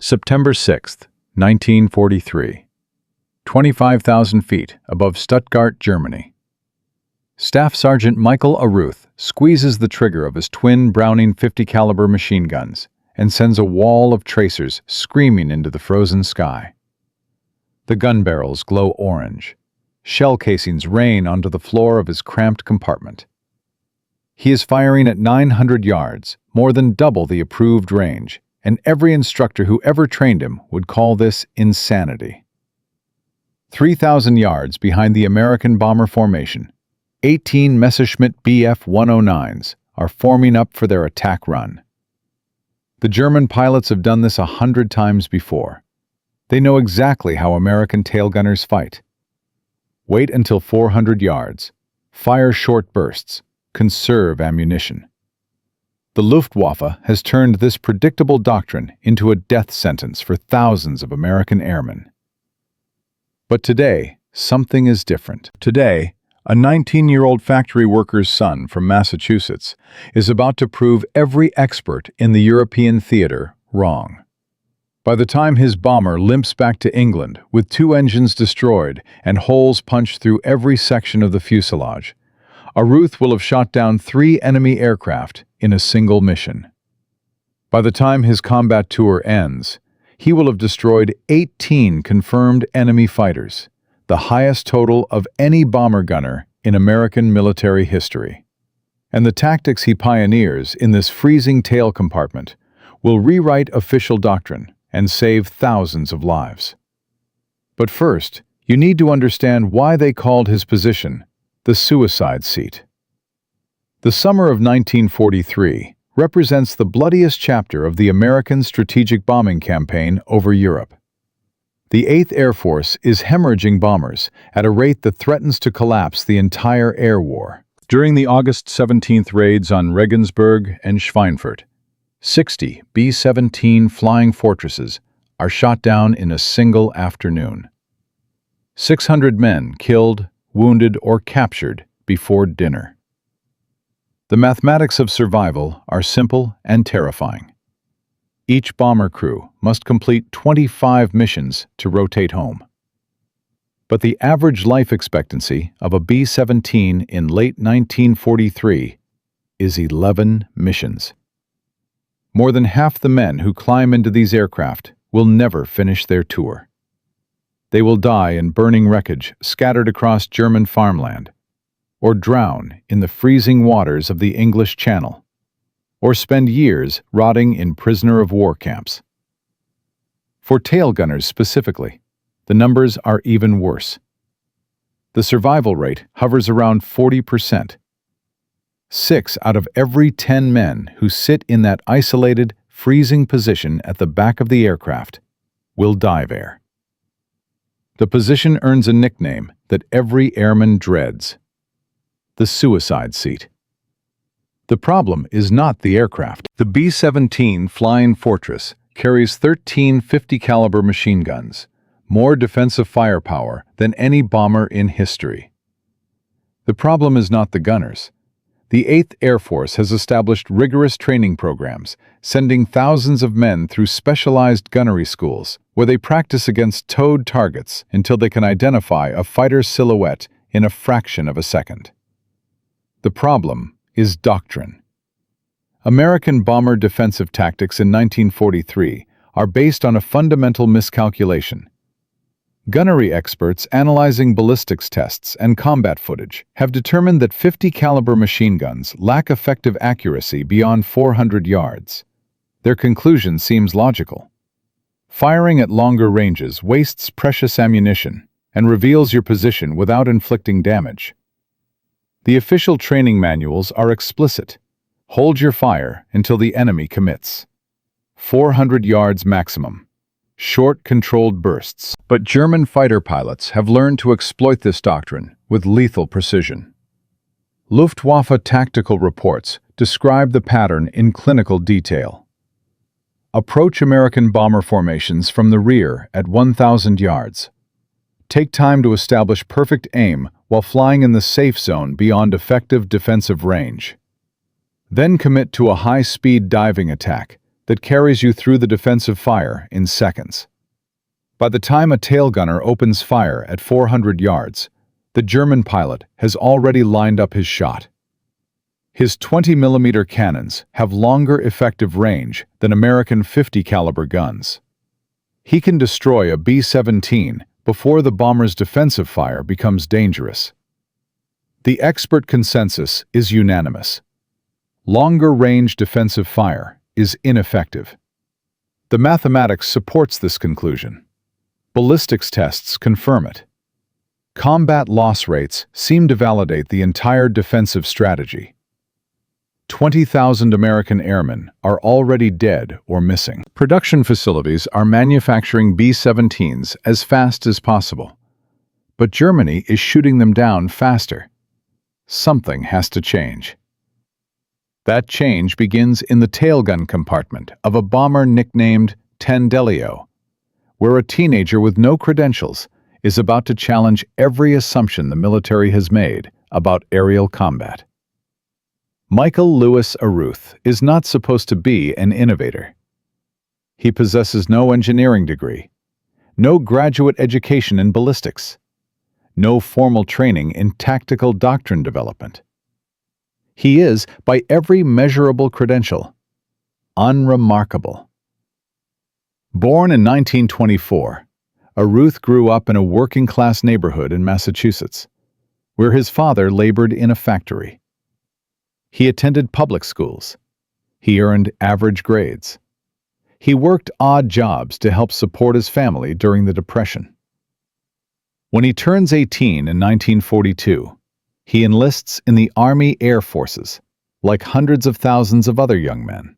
September 6th, 1943. 25,000 feet above Stuttgart, Germany. Staff Sergeant Michael Aruth squeezes the trigger of his twin Browning 50 caliber machine guns and sends a wall of tracers screaming into the frozen sky. The gun barrels glow orange. Shell casings rain onto the floor of his cramped compartment. He is firing at 900 yards, more than double the approved range, and every instructor who ever trained him would call this insanity. 3,000 yards behind the American bomber formation, 18 Messerschmitt Bf-109s are forming up for their attack run. The German pilots have done this 100 times before. They know exactly how American tail gunners fight. Wait until 400 yards. Fire short bursts. Conserve ammunition. The Luftwaffe has turned this predictable doctrine into a death sentence for thousands of American airmen. But today, something is different. Today, a 19-year-old factory worker's son from Massachusetts is about to prove every expert in the European theater wrong. By the time his bomber limps back to England with 2 engines destroyed and holes punched through every section of the fuselage, Aruth will have shot down 3 enemy aircraft in a single mission. By the time his combat tour ends, he will have destroyed 18 confirmed enemy fighters, the highest total of any bomber gunner in American military history. And the tactics he pioneers in this freezing tail compartment will rewrite official doctrine and save thousands of lives. But first, you need to understand why they called his position the suicide seat. The summer of 1943 represents the bloodiest chapter of the American strategic bombing campaign over Europe. The 8th Air Force is hemorrhaging bombers at a rate that threatens to collapse the entire air war. During the August 17th raids on Regensburg and Schweinfurt, 60 B-17 flying fortresses are shot down in a single afternoon. 600 men killed, wounded, or captured before dinner. The mathematics of survival are simple and terrifying. Each bomber crew must complete 25 missions to rotate home. But the average life expectancy of a B-17 in late 1943 is 11 missions. More than half the men who climb into these aircraft will never finish their tour. They will die in burning wreckage scattered across German farmland, or drown in the freezing waters of the English Channel, or spend years rotting in prisoner-of-war camps. For tail gunners specifically, the numbers are even worse. The survival rate hovers around 40%. 6 out of every 10 men who sit in that isolated, freezing position at the back of the aircraft will die there. The position earns a nickname that every airman dreads: the suicide seat. The problem is not the aircraft. The B-17 Flying Fortress carries 13 50 caliber machine guns, more defensive firepower than any bomber in history. The problem is not the gunners. The 8th Air Force has established rigorous training programs, sending thousands of men through specialized gunnery schools, where they practice against towed targets until they can identify a fighter's silhouette in a fraction of a second. The problem is doctrine. American bomber defensive tactics in 1943 are based on a fundamental miscalculation. Gunnery experts analyzing ballistics tests and combat footage have determined that 50 caliber machine guns lack effective accuracy beyond 400 yards. Their conclusion seems logical. Firing at longer ranges wastes precious ammunition and reveals your position without inflicting damage. The official training manuals are explicit. Hold your fire until the enemy commits. 400 yards maximum. Short, controlled bursts. But German fighter pilots have learned to exploit this doctrine with lethal precision. Luftwaffe tactical reports describe the pattern in clinical detail. Approach American bomber formations from the rear at 1,000 yards. Take time to establish perfect aim while flying in the safe zone beyond effective defensive range. Then commit to a high-speed diving attack that carries you through the defensive fire in seconds. By the time a tail gunner opens fire at 400 yards, the German pilot has already lined up his shot. His 20mm cannons have longer effective range than American 50 caliber guns. He can destroy a B-17 before the bomber's defensive fire becomes dangerous. The expert consensus is unanimous. Longer-range defensive fire is ineffective. The mathematics supports this conclusion. Ballistics tests confirm it. Combat loss rates seem to validate the entire defensive strategy. 20,000 American airmen are already dead or missing. Production facilities are manufacturing B-17s as fast as possible, but Germany is shooting them down faster. Something has to change. That change begins in the tailgun compartment of a bomber nicknamed Tendelio, where a teenager with no credentials is about to challenge every assumption the military has made about aerial combat. Michael Lewis Aruth is not supposed to be an innovator. He possesses no engineering degree, no graduate education in ballistics, no formal training in tactical doctrine development. He is, by every measurable credential, unremarkable. Born in 1924, Aruth grew up in a working-class neighborhood in Massachusetts, where his father labored in a factory. He attended public schools. He earned average grades. He worked odd jobs to help support his family during the Depression. When he turns 18 in 1942, he enlists in the Army Air Forces, like hundreds of thousands of other young men,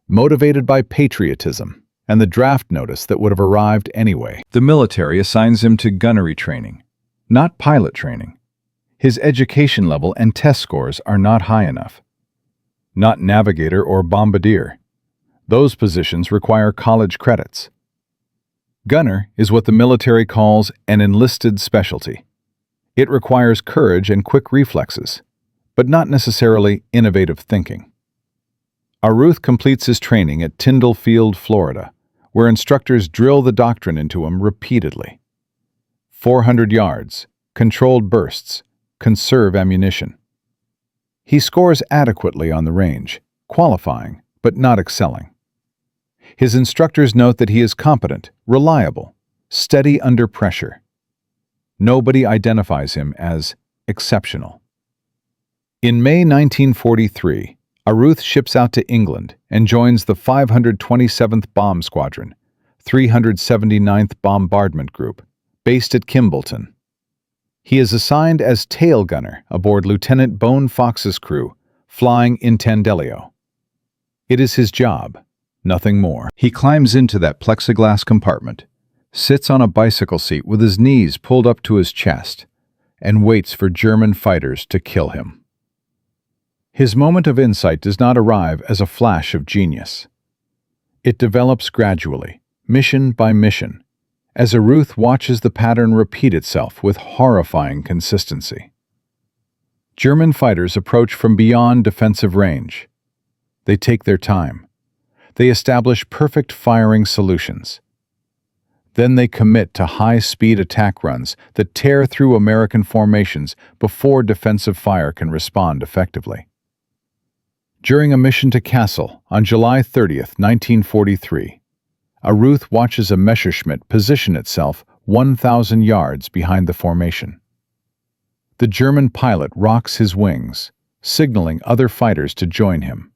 motivated by patriotism and the draft notice that would have arrived anyway. The military assigns him to gunnery training, not pilot training. His education level and test scores are not high enough. Not navigator or bombardier. Those positions require college credits. Gunner is what the military calls an enlisted specialty. It requires courage and quick reflexes, but not necessarily innovative thinking. Aruth completes his training at Tyndall Field, Florida, where instructors drill the doctrine into him repeatedly. 400 yards, controlled bursts, conserve ammunition. He scores adequately on the range, qualifying but not excelling. His instructors note that he is competent, reliable, steady under pressure. Nobody identifies him as exceptional. In May 1943, Aruth ships out to England and joins the 527th Bomb Squadron, 379th Bombardment Group, based at Kimballton. He is assigned as tail gunner aboard Lieutenant Bone Fox's crew, flying in Tendelio. It is his job, nothing more. He climbs into that plexiglass compartment, sits on a bicycle seat with his knees pulled up to his chest, and waits for German fighters to kill him. His moment of insight does not arrive as a flash of genius. It develops gradually, mission by mission, as Aruth watches the pattern repeat itself with horrifying consistency. German fighters approach from beyond defensive range. They take their time. They establish perfect firing solutions. Then they commit to high-speed attack runs that tear through American formations before defensive fire can respond effectively. During a mission to Kassel on July 30, 1943, Aruth watches a Messerschmitt position itself 1,000 yards behind the formation. The German pilot rocks his wings, signaling other fighters to join him.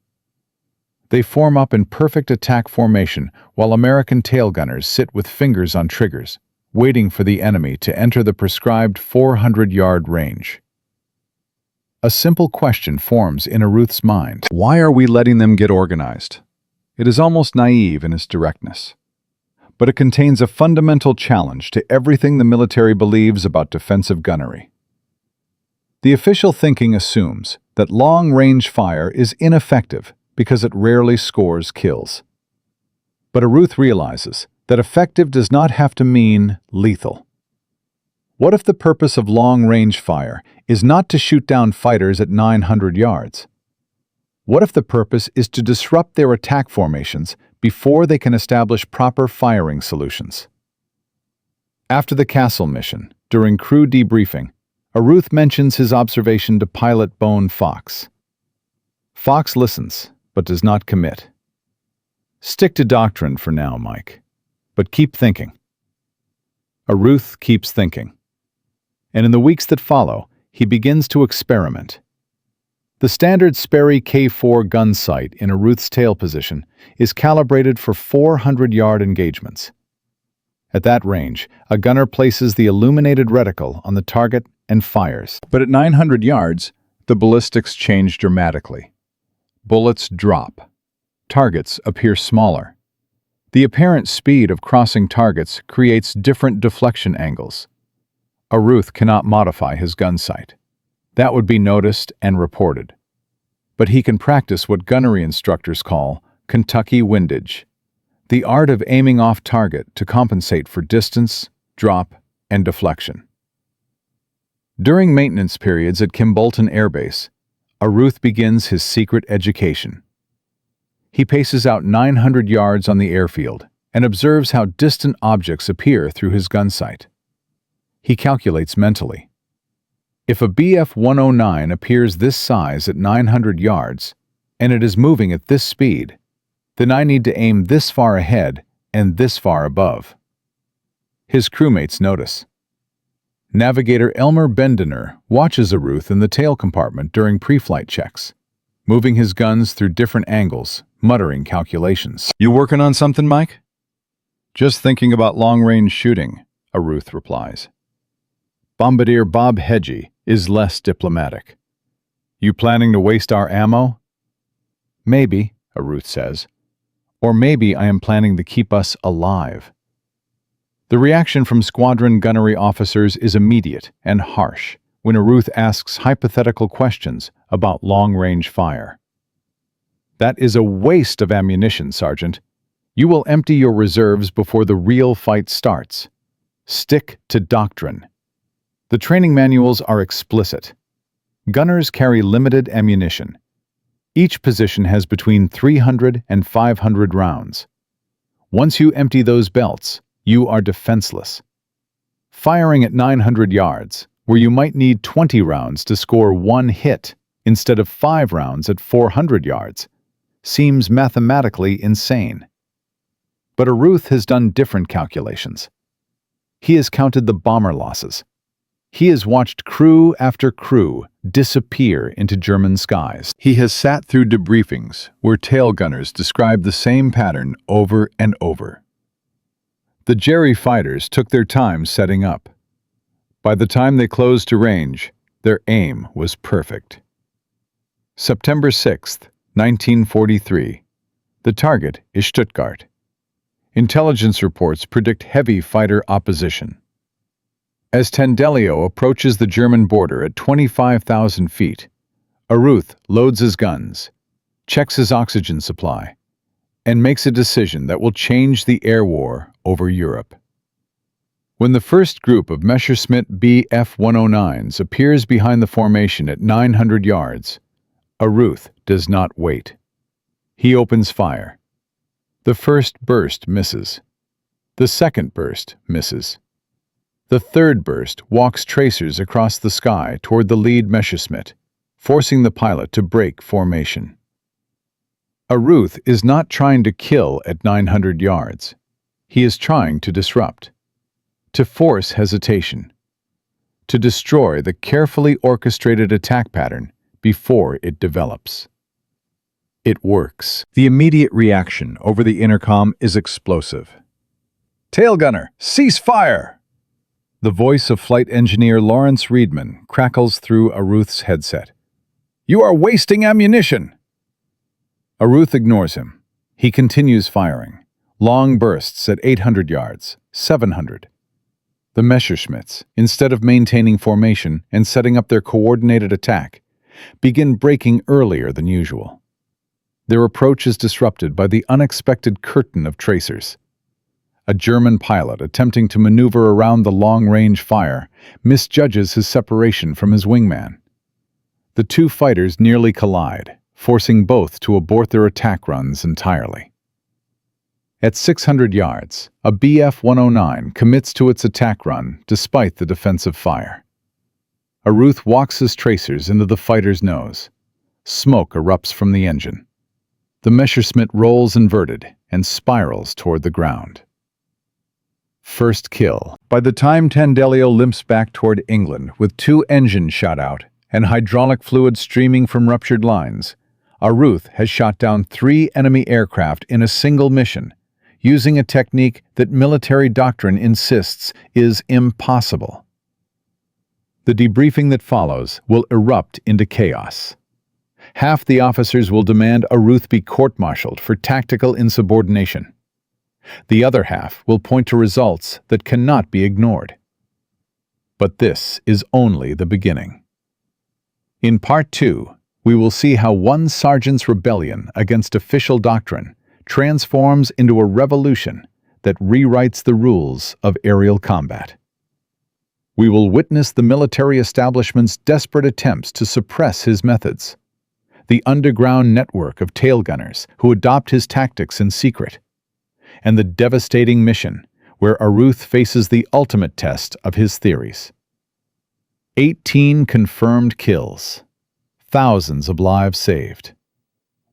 They form up in perfect attack formation while American tail gunners sit with fingers on triggers, waiting for the enemy to enter the prescribed 400-yard range. A simple question forms in Aruth's mind. Why are we letting them get organized? It is almost naive in its directness, but it contains a fundamental challenge to everything the military believes about defensive gunnery. The official thinking assumes that long-range fire is ineffective because it rarely scores kills. But Aruth realizes that effective does not have to mean lethal. What if the purpose of long-range fire is not to shoot down fighters at 900 yards? What if the purpose is to disrupt their attack formations before they can establish proper firing solutions? After the castle mission, during crew debriefing, Aruth mentions his observation to pilot Bone Fox. Fox listens, but does not commit. Stick to doctrine for now, Mike, but keep thinking. Aruth keeps thinking. And in the weeks that follow, he begins to experiment. The standard Sperry K4 gun sight in Aruth's tail position is calibrated for 400-yard engagements. At that range, a gunner places the illuminated reticle on the target and fires. But at 900 yards, the ballistics change dramatically. Bullets drop. Targets appear smaller. The apparent speed of crossing targets creates different deflection angles. Aruth cannot modify his gun sight. That would be noticed and reported. But he can practice what gunnery instructors call Kentucky windage, the art of aiming off target to compensate for distance, drop, and deflection. During maintenance periods at Kimbolton Air Base, Aruth begins his secret education. He paces out 900 yards on the airfield and observes how distant objects appear through his gun sight. He calculates mentally. If a BF-109 appears this size at 900 yards, and it is moving at this speed, then I need to aim this far ahead and this far above. His crewmates notice. Navigator Elmer Bendener watches Aruth in the tail compartment during pre-flight checks, moving his guns through different angles, muttering calculations. "You working on something, Mike?" "Just thinking about long-range shooting," Aruth replies. Bombardier Bob Hedgie is less diplomatic. "You planning to waste our ammo?" "Maybe," Aruth says. "Or maybe I am planning to keep us alive." The reaction from squadron gunnery officers is immediate and harsh when Aruth asks hypothetical questions about long-range fire. "That is a waste of ammunition, Sergeant. You will empty your reserves before the real fight starts. Stick to doctrine." The training manuals are explicit. Gunners carry limited ammunition. Each position has between 300 and 500 rounds. Once you empty those belts, you are defenseless. Firing at 900 yards, where you might need 20 rounds to score one hit instead of 5 rounds at 400 yards, seems mathematically insane. But Aruth has done different calculations. He has counted the bomber losses. He has watched crew after crew disappear into German skies. He has sat through debriefings where tail gunners describe the same pattern over and over. The Jerry fighters took their time setting up. By the time they closed to range, their aim was perfect. September 6th, 1943. The target is Stuttgart. Intelligence reports predict heavy fighter opposition. As Tendelio approaches the German border at 25,000 feet, Aruth loads his guns, checks his oxygen supply, and makes a decision that will change the air war over Europe. When the first group of Messerschmitt Bf-109s appears behind the formation at 900 yards, Aruth does not wait. He opens fire. The first burst misses. The second burst misses. The third burst walks tracers across the sky toward the lead Messerschmitt, forcing the pilot to break formation. Aruth is not trying to kill at 900 yards. He is trying to disrupt, to force hesitation, to destroy the carefully orchestrated attack pattern before it develops. It works. The immediate reaction over the intercom is explosive. "Tail gunner, cease fire!" The voice of flight engineer Lawrence Reedman crackles through Aruth's headset. "You are wasting ammunition!" Aruth ignores him. He continues firing. Long bursts at 800 yards, 700. The Messerschmitts, instead of maintaining formation and setting up their coordinated attack, begin breaking earlier than usual. Their approach is disrupted by the unexpected curtain of tracers. A German pilot attempting to maneuver around the long-range fire misjudges his separation from his wingman. The two fighters nearly collide, forcing both to abort their attack runs entirely. At 600 yards, a Bf-109 commits to its attack run despite the defensive fire. Aruth walks his tracers into the fighter's nose. Smoke erupts from the engine. The Messerschmitt rolls inverted and spirals toward the ground. First kill. By the time Tandelio limps back toward England with 2 engines shot out and hydraulic fluid streaming from ruptured lines, Aruth has shot down 3 enemy aircraft in a single mission, using a technique that military doctrine insists is impossible. The debriefing that follows will erupt into chaos. Half the officers will demand Aruth be court-martialed for tactical insubordination. The other half will point to results that cannot be ignored. But this is only the beginning. In Part 2, we will see how one sergeant's rebellion against official doctrine transforms into a revolution that rewrites the rules of aerial combat. We will witness the military establishment's desperate attempts to suppress his methods, the underground network of tailgunners who adopt his tactics in secret, and the devastating mission where Aruth faces the ultimate test of his theories. 18 confirmed kills, thousands of lives saved.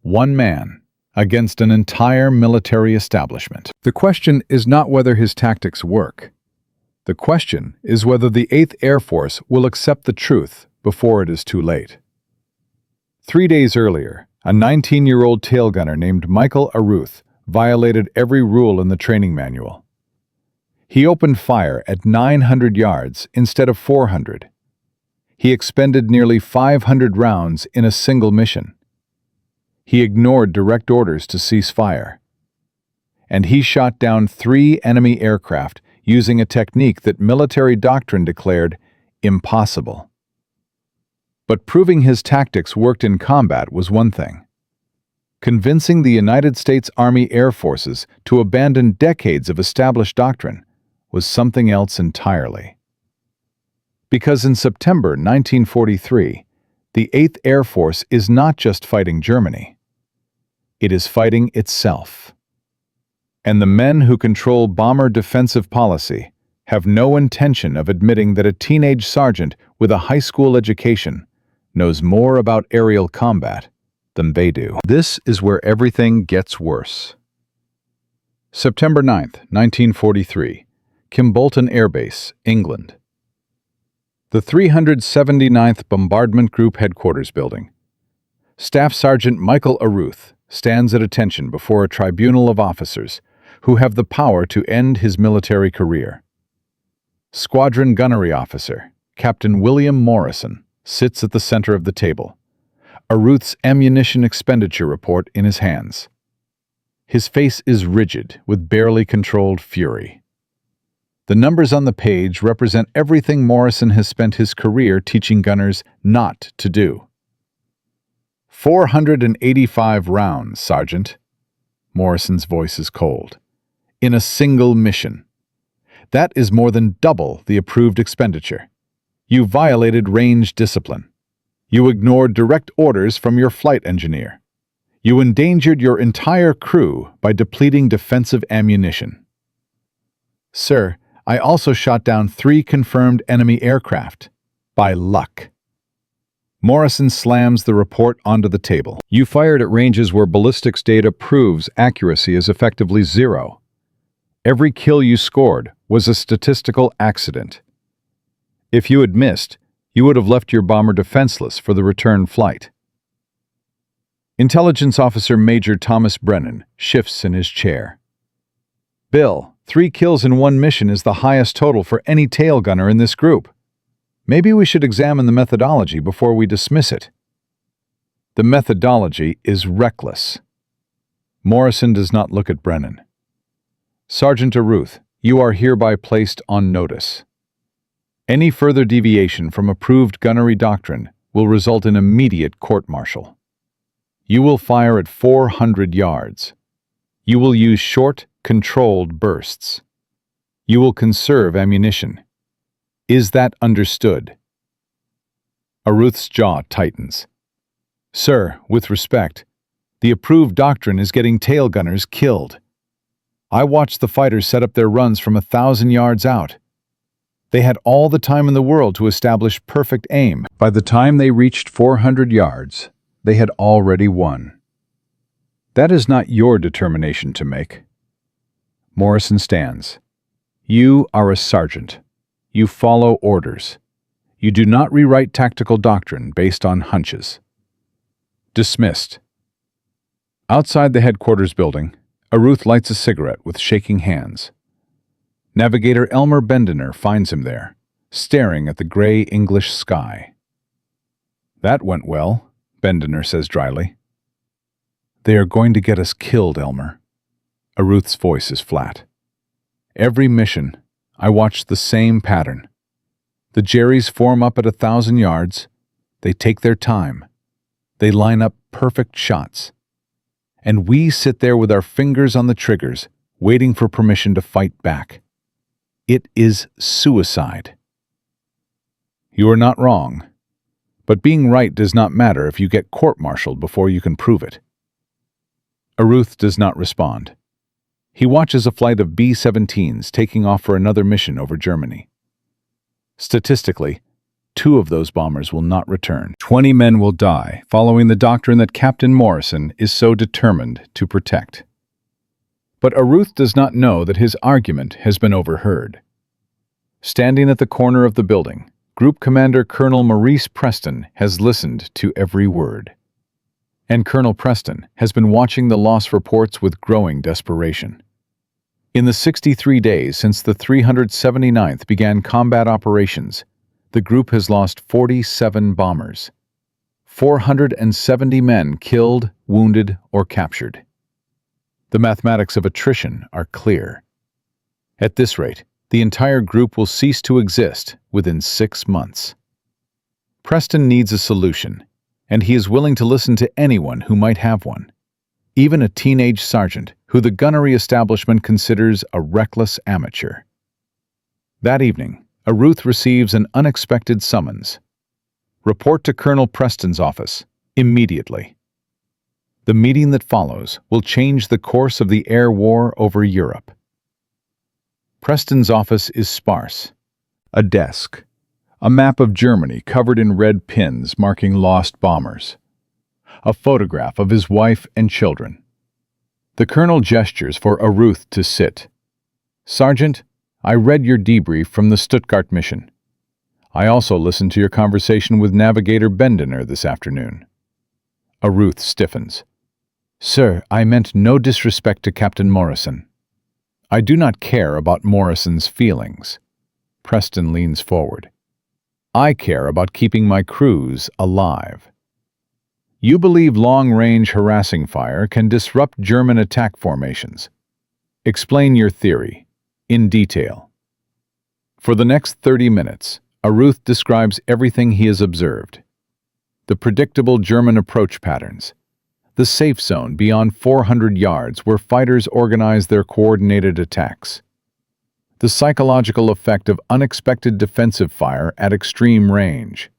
One man against an entire military establishment. The question is not whether his tactics work. The question is whether the 8th Air Force will accept the truth before it is too late. 3 days earlier, a 19-year-old tailgunner named Michael Aruth violated every rule in the training manual. He opened fire at 900 yards instead of 400. He expended nearly 500 rounds in a single mission. He ignored direct orders to cease fire. And he shot down 3 enemy aircraft using a technique that military doctrine declared impossible. But proving his tactics worked in combat was one thing. Convincing the United States Army Air Forces to abandon decades of established doctrine was something else entirely. Because in September 1943, the 8th Air Force is not just fighting Germany. It is fighting itself. And the men who control bomber defensive policy have no intention of admitting that a teenage sergeant with a high school education knows more about aerial combat than they do. This is where everything gets worse. September 9th, 1943, Kimbolton Air Base, England. The 379th Bombardment Group Headquarters Building. Staff Sergeant Michael Aruth stands at attention before a tribunal of officers who have the power to end his military career. Squadron Gunnery Officer Captain William Morrison sits at the center of the table, Aruth's ammunition expenditure report in his hands. His face is rigid with barely controlled fury. The numbers on the page represent everything Morrison has spent his career teaching gunners not to do. 485 rounds, Sergeant. Morrison's voice is cold. In a single mission. That is more than double the approved expenditure. You violated range discipline. You ignored direct orders from your flight engineer. You endangered your entire crew by depleting defensive ammunition. Sir, I also shot down 3 confirmed enemy aircraft. By luck. Morrison slams the report onto the table. You fired at ranges where ballistics data proves accuracy is effectively 0. Every kill you scored was a statistical accident. If you had missed, you would have left your bomber defenseless for the return flight. Intelligence Officer Major Thomas Brennan shifts in his chair. Bill, 3 kills in 1 mission is the highest total for any tail gunner in this group. Maybe we should examine the methodology before we dismiss it. The methodology is reckless. Morrison does not look at Brennan. Sergeant Aruth, you are hereby placed on notice. Any further deviation from approved gunnery doctrine will result in immediate court-martial. You will fire at 400 yards. You will use short, controlled bursts. You will conserve ammunition. Is that understood? Aruth's jaw tightens. Sir, with respect, the approved doctrine is getting tail gunners killed. I watched the fighters set up their runs from 1,000 yards out. They had all the time in the world to establish perfect aim. By the time they reached 400 yards, they had already won. That is not your determination to make. Morrison stands. You are a sergeant. You follow orders. You do not rewrite tactical doctrine based on hunches. Dismissed. Outside the headquarters building, Aruth lights a cigarette with shaking hands. Navigator Elmer Bendener finds him there, staring at the gray English sky. That went well, Bendener says dryly. They are going to get us killed, Elmer. Aruth's voice is flat. Every mission, I watch the same pattern. The Jerrys form up at 1,000 yards. They take their time. They line up perfect shots. And we sit there with our fingers on the triggers, waiting for permission to fight back. It is suicide. You are not wrong, but being right does not matter if you get court-martialed before you can prove it. Aruth does not respond. He watches a flight of B-17s taking off for another mission over Germany. Statistically, 2 of those bombers will not return. 20 men will die, following the doctrine that Captain Morrison is so determined to protect. But Aruth does not know that his argument has been overheard. Standing at the corner of the building, Group Commander Colonel Maurice Preston has listened to every word. And Colonel Preston has been watching the loss reports with growing desperation. In the 63 days since the 379th began combat operations, the group has lost 47 bombers. 470 men killed, wounded, or captured. The mathematics of attrition are clear. At this rate, the entire group will cease to exist within 6 months. Preston needs a solution, and he is willing to listen to anyone who might have one, even a teenage sergeant who the gunnery establishment considers a reckless amateur. That evening, Aruth receives an unexpected summons. Report to Colonel Preston's office, immediately. The meeting that follows will change the course of the air war over Europe. Preston's office is sparse. A desk. A map of Germany covered in red pins marking lost bombers. A photograph of his wife and children. The colonel gestures for Aruth to sit. Sergeant, I read your debrief from the Stuttgart mission. I also listened to your conversation with Navigator Bendener this afternoon. Aruth stiffens. Sir, I meant no disrespect to Captain Morrison. I do not care about Morrison's feelings. Preston leans forward. I care about keeping my crews alive. You believe long-range harassing fire can disrupt German attack formations. Explain your theory, in detail. For the next 30 minutes, Aruth describes everything he has observed. The predictable German approach patterns. The safe zone beyond 400 yards where fighters organize their coordinated attacks. The psychological effect of unexpected defensive fire at extreme range.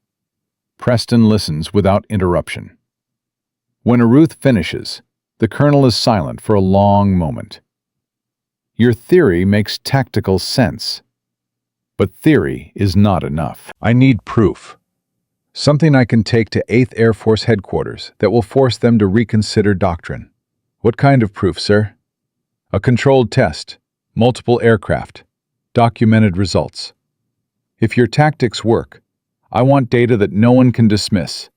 Preston listens without interruption. When Aruth finishes, the colonel is silent for a long moment. Your theory makes tactical sense, but theory is not enough. I need proof. Something I can take to 8th Air Force headquarters that will force them to reconsider doctrine. What kind of proof, sir? A controlled test, multiple aircraft, documented results. If your tactics work, I want data that no one can dismiss.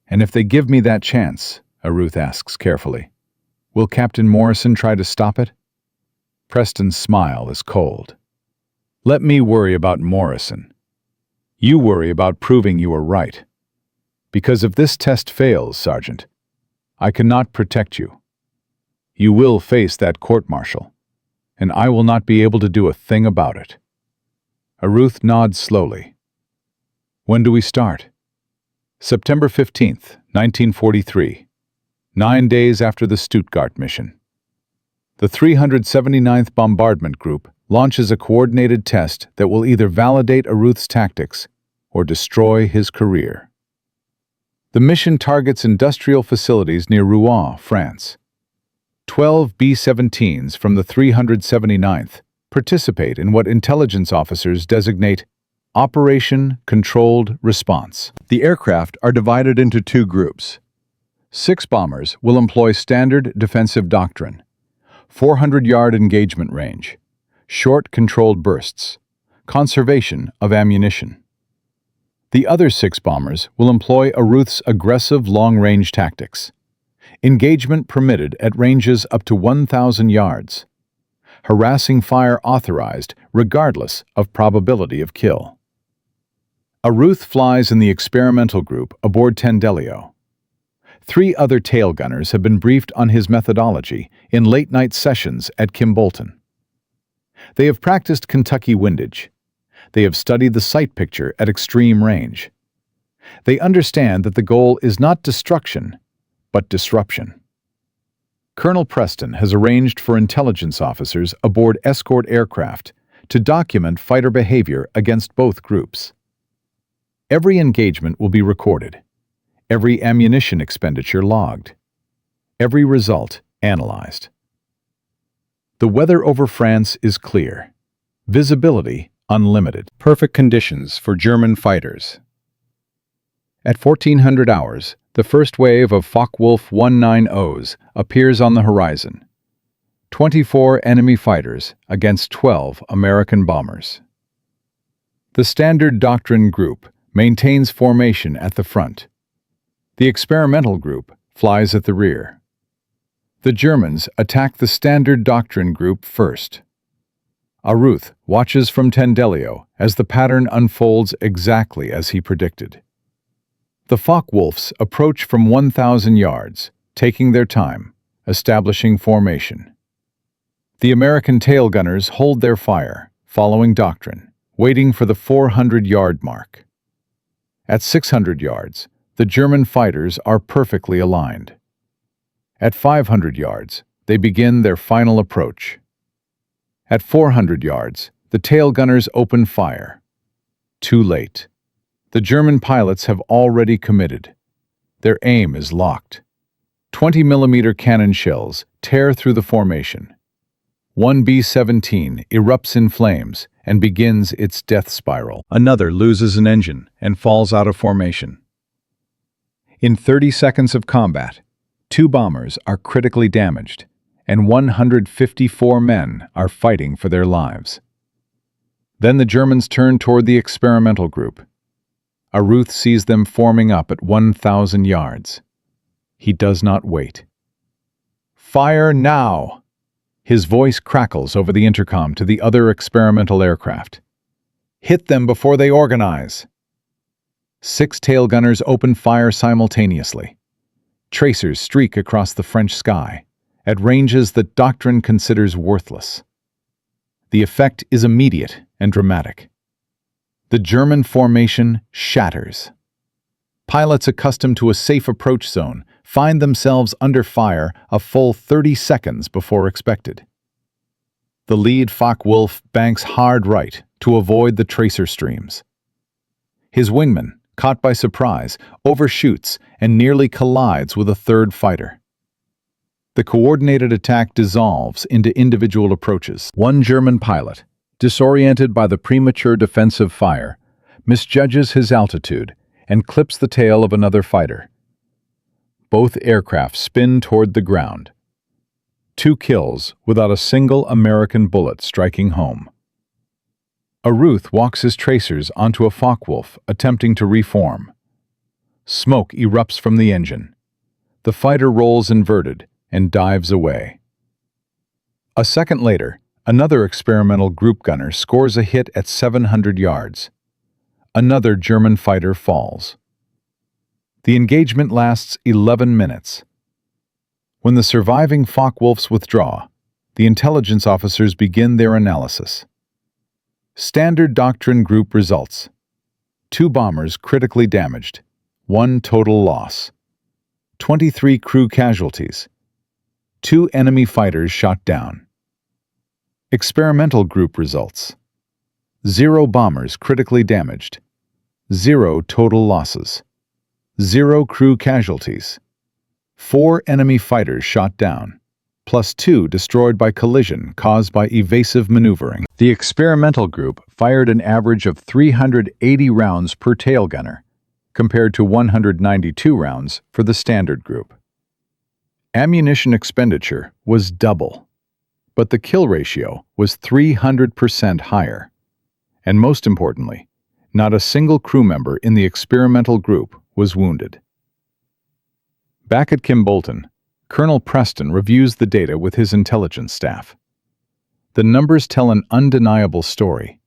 And if they give me that chance, Aruth asks carefully, will Captain Morrison try to stop it? Preston's smile is cold. Let me worry about Morrison. You worry about proving you are right. Because if this test fails, Sergeant, I cannot protect you. You will face that court-martial, and I will not be able to do a thing about it. Aruth nods slowly. When do we start? September 15th, 1943, 9 days after the Stuttgart mission. The 379th Bombardment Group launches a coordinated test that will either validate Aruth's tactics or destroy his career. The mission targets industrial facilities near Rouen, France. 12 B-17s from the 379th participate in what intelligence officers designate Operation Controlled Response. The aircraft are divided into two groups. 6 bombers will employ standard defensive doctrine, 400-yard engagement range, short controlled bursts, conservation of ammunition. The other 6 bombers will employ Aruth's aggressive long-range tactics. Engagement permitted at ranges up to 1,000 yards. Harassing fire authorized regardless of probability of kill. Aruth flies in the experimental group aboard Tendelio. 3 other tail gunners have been briefed on his methodology in late-night sessions at Kimbolton. They have practiced Kentucky windage. They have studied the sight picture at extreme range. They understand that the goal is not destruction, but disruption. Colonel Preston has arranged for intelligence officers aboard escort aircraft to document fighter behavior against both groups. Every engagement will be recorded, every ammunition expenditure logged, every result analyzed. The weather over France is clear. Visibility unlimited. Perfect conditions for German fighters. At 1400 hours, the first wave of Focke-Wulf 190s appears on the horizon. 24 enemy fighters against 12 American bombers. The Standard Doctrine Group maintains formation at the front. The Experimental Group flies at the rear. The Germans attack the Standard Doctrine Group first. Aruth watches from Tendelio as the pattern unfolds exactly as he predicted. The Focke-Wulfs approach from 1,000 yards, taking their time, establishing formation. The American tail gunners hold their fire, following doctrine, waiting for the 400-yard mark. At 600 yards, the German fighters are perfectly aligned. At 500 yards, they begin their final approach. At 400 yards, the tail gunners open fire. Too late. The German pilots have already committed. Their aim is locked. 20mm cannon shells tear through the formation. One B-17 erupts in flames and begins its death spiral. Another loses an engine and falls out of formation. In 30 seconds of combat, 2 bombers are critically damaged, and 154 men are fighting for their lives. Then the Germans turn toward the experimental group. Aruth sees them forming up at 1,000 yards. He does not wait. "Fire now!" His voice crackles over the intercom to the other experimental aircraft. "Hit them before they organize!" 6 tail gunners open fire simultaneously. Tracers streak across the French sky, at ranges that doctrine considers worthless. The effect is immediate and dramatic. The German formation shatters. Pilots accustomed to a safe approach zone find themselves under fire a full 30 seconds before expected. The lead Focke-Wulf banks hard right to avoid the tracer streams. His wingman, caught by surprise, overshoots and nearly collides with a third fighter. The coordinated attack dissolves into individual approaches. One German pilot, disoriented by the premature defensive fire, misjudges his altitude and clips the tail of another fighter. Both aircraft spin toward the ground. 2 kills without a single American bullet striking home. Aruth walks his tracers onto a Focke-Wulf attempting to reform. Smoke erupts from the engine. The fighter rolls inverted and dives away. A second later, another experimental group gunner scores a hit at 700 yards. Another German fighter falls. The engagement lasts 11 minutes. When the surviving Focke-Wulfs withdraw, the intelligence officers begin their analysis. Standard Doctrine Group results: 2 bombers critically damaged, 1 total loss. 23 crew casualties. 2 enemy fighters shot down. Experimental Group results: 0 bombers critically damaged, 0 total losses. 0 crew casualties. 4 enemy fighters shot down, plus 2 destroyed by collision caused by evasive maneuvering. The experimental group fired an average of 380 rounds per tail gunner, compared to 192 rounds for the standard group. Ammunition expenditure was double, but the kill ratio was 300% higher. And most importantly, not a single crew member in the experimental group was wounded. Back at Kimbolton, Colonel Preston reviews the data with his intelligence staff. The numbers tell an undeniable story.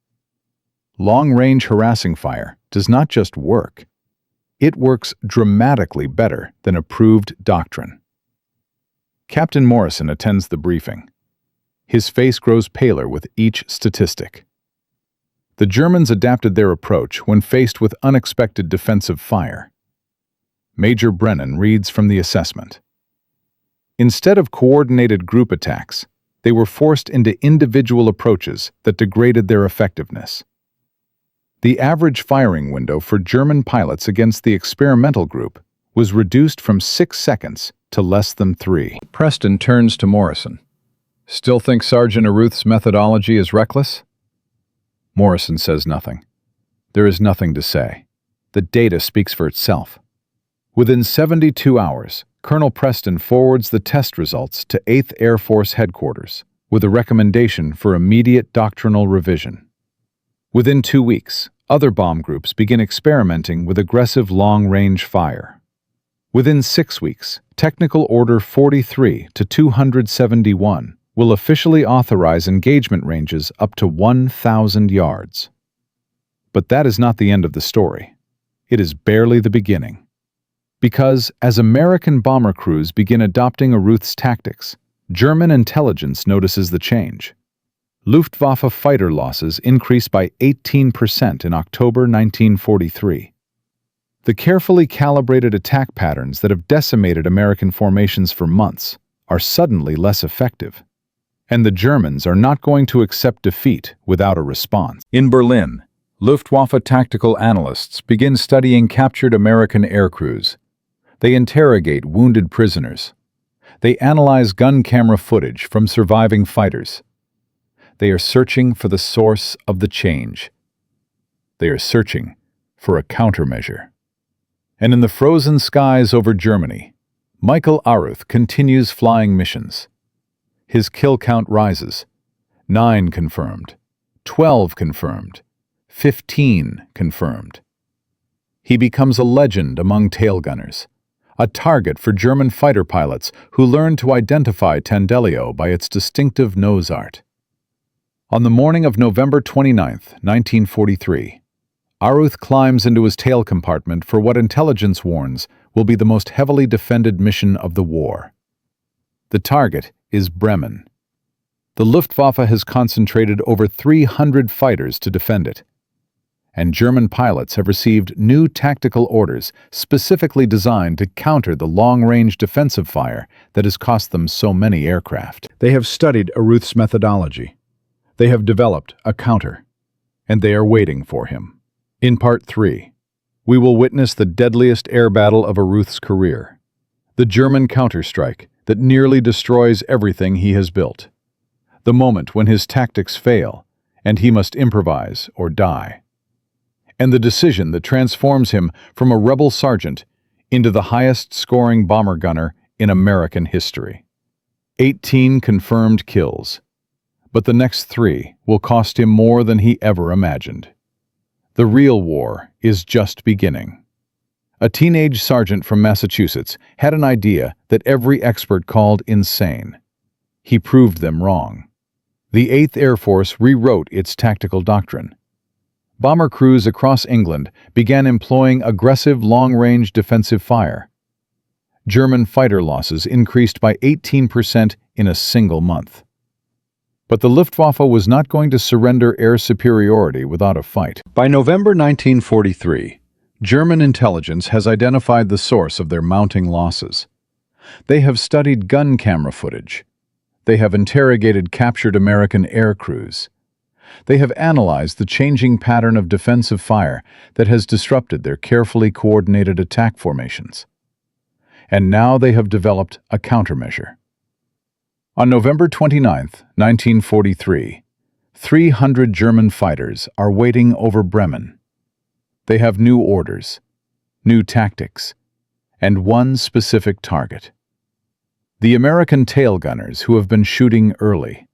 Long-range harassing fire does not just work, it works dramatically better than approved doctrine. Captain Morrison attends the briefing. His face grows paler with each statistic. The Germans adapted their approach when faced with unexpected defensive fire. Major Brennan reads from the assessment. Instead of coordinated group attacks, they were forced into individual approaches that degraded their effectiveness. The average firing window for German pilots against the experimental group was reduced from 6 seconds to less than 3. Preston turns to Morrison. Still think Sergeant Aruth's methodology is reckless? Morrison says nothing. There is nothing to say. The data speaks for itself. Within 72 hours, Colonel Preston forwards the test results to 8th Air Force Headquarters with a recommendation for immediate doctrinal revision. Within 2 weeks, other bomb groups begin experimenting with aggressive long-range fire. Within 6 weeks, Technical Order 43 to 271 will officially authorize engagement ranges up to 1,000 yards. But that is not the end of the story. It is barely the beginning. Because as American bomber crews begin adopting Aruth's tactics, German intelligence notices the change. Luftwaffe fighter losses increased by 18% in October 1943. The carefully calibrated attack patterns that have decimated American formations for months are suddenly less effective. And the Germans are not going to accept defeat without a response. In Berlin, Luftwaffe tactical analysts begin studying captured American aircrews. They interrogate wounded prisoners. They analyze gun camera footage from surviving fighters. They are searching for the source of the change. They are searching for a countermeasure. And in the frozen skies over Germany, Michael Aruth continues flying missions. His kill count rises. 9 confirmed, 12 confirmed, 15 confirmed. He becomes a legend among tail gunners, a target for German fighter pilots who learned to identify Tandelio by its distinctive nose art. On the morning of November 29, 1943, Aruth climbs into his tail compartment for what intelligence warns will be the most heavily defended mission of the war. The target is Bremen. The Luftwaffe has concentrated over 300 fighters to defend it, and German pilots have received new tactical orders specifically designed to counter the long-range defensive fire that has cost them so many aircraft. They have studied Aruth's methodology. They have developed a counter, and they are waiting for him. In Part 3, we will witness the deadliest air battle of Aruth's career, the German counterstrike that nearly destroys everything he has built, the moment when his tactics fail and he must improvise or die, and the decision that transforms him from a rebel sergeant into the highest-scoring bomber gunner in American history. 18 confirmed kills. But the next 3 will cost him more than he ever imagined. The real war is just beginning. A teenage sergeant from Massachusetts had an idea that every expert called insane. He proved them wrong. The 8th Air Force rewrote its tactical doctrine. Bomber crews across England began employing aggressive long-range defensive fire. German fighter losses increased by 18% in a single month. But the Luftwaffe was not going to surrender air superiority without a fight. By November 1943, German intelligence has identified the source of their mounting losses. They have studied gun camera footage. They have interrogated captured American air crews. They have analyzed the changing pattern of defensive fire that has disrupted their carefully coordinated attack formations. And now they have developed a countermeasure. On November 29, 1943, 300 German fighters are waiting over Bremen. They have new orders, new tactics, and one specific target: the American tail gunners who have been shooting early.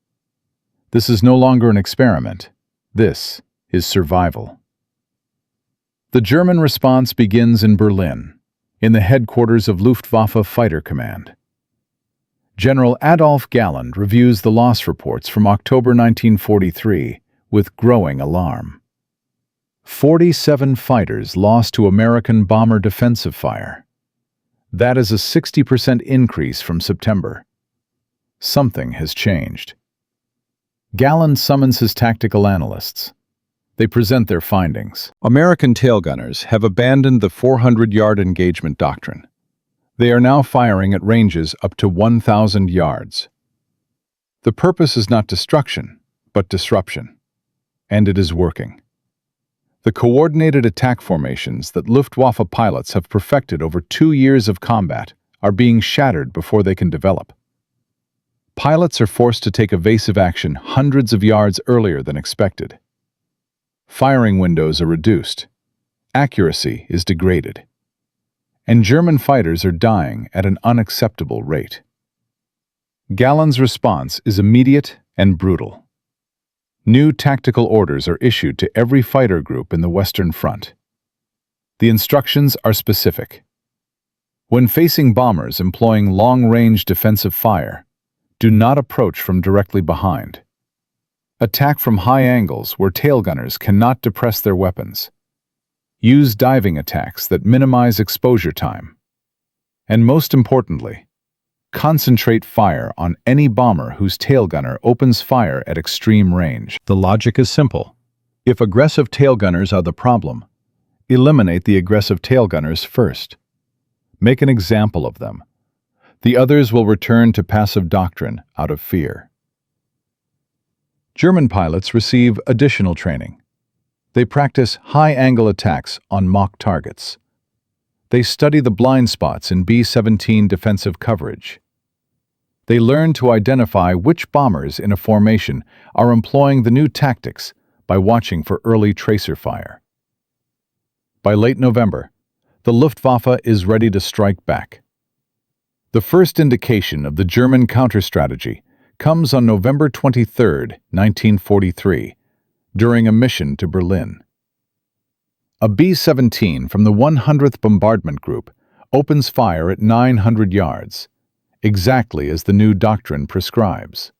This is no longer an experiment. This is survival. The German response begins in Berlin, in the headquarters of Luftwaffe Fighter Command. General Adolf Galland reviews the loss reports from October 1943 with growing alarm. 47 fighters lost to American bomber defensive fire. That is a 60% increase from September. Something has changed. Galland summons his tactical analysts. They present their findings. American tail gunners have abandoned the 400-yard engagement doctrine. They are now firing at ranges up to 1,000 yards. The purpose is not destruction, but disruption. And it is working. The coordinated attack formations that Luftwaffe pilots have perfected over 2 years of combat are being shattered before they can develop. Pilots are forced to take evasive action hundreds of yards earlier than expected. Firing windows are reduced. Accuracy is degraded. And German fighters are dying at an unacceptable rate. Galland's response is immediate and brutal. New tactical orders are issued to every fighter group in the Western Front. The instructions are specific. When facing bombers employing long-range defensive fire, do not approach from directly behind. Attack from high angles where tail gunners cannot depress their weapons. Use diving attacks that minimize exposure time. And most importantly, concentrate fire on any bomber whose tail gunner opens fire at extreme range. The logic is simple. If aggressive tail gunners are the problem, eliminate the aggressive tail gunners first. Make an example of them. The others will return to passive doctrine out of fear. German pilots receive additional training. They practice high-angle attacks on mock targets. They study the blind spots in B-17 defensive coverage. They learn to identify which bombers in a formation are employing the new tactics by watching for early tracer fire. By late November, the Luftwaffe is ready to strike back. The first indication of the German counter-strategy comes on November 23, 1943, during a mission to Berlin. A B-17 from the 100th Bombardment Group opens fire at 900 yards, exactly as the new doctrine prescribes.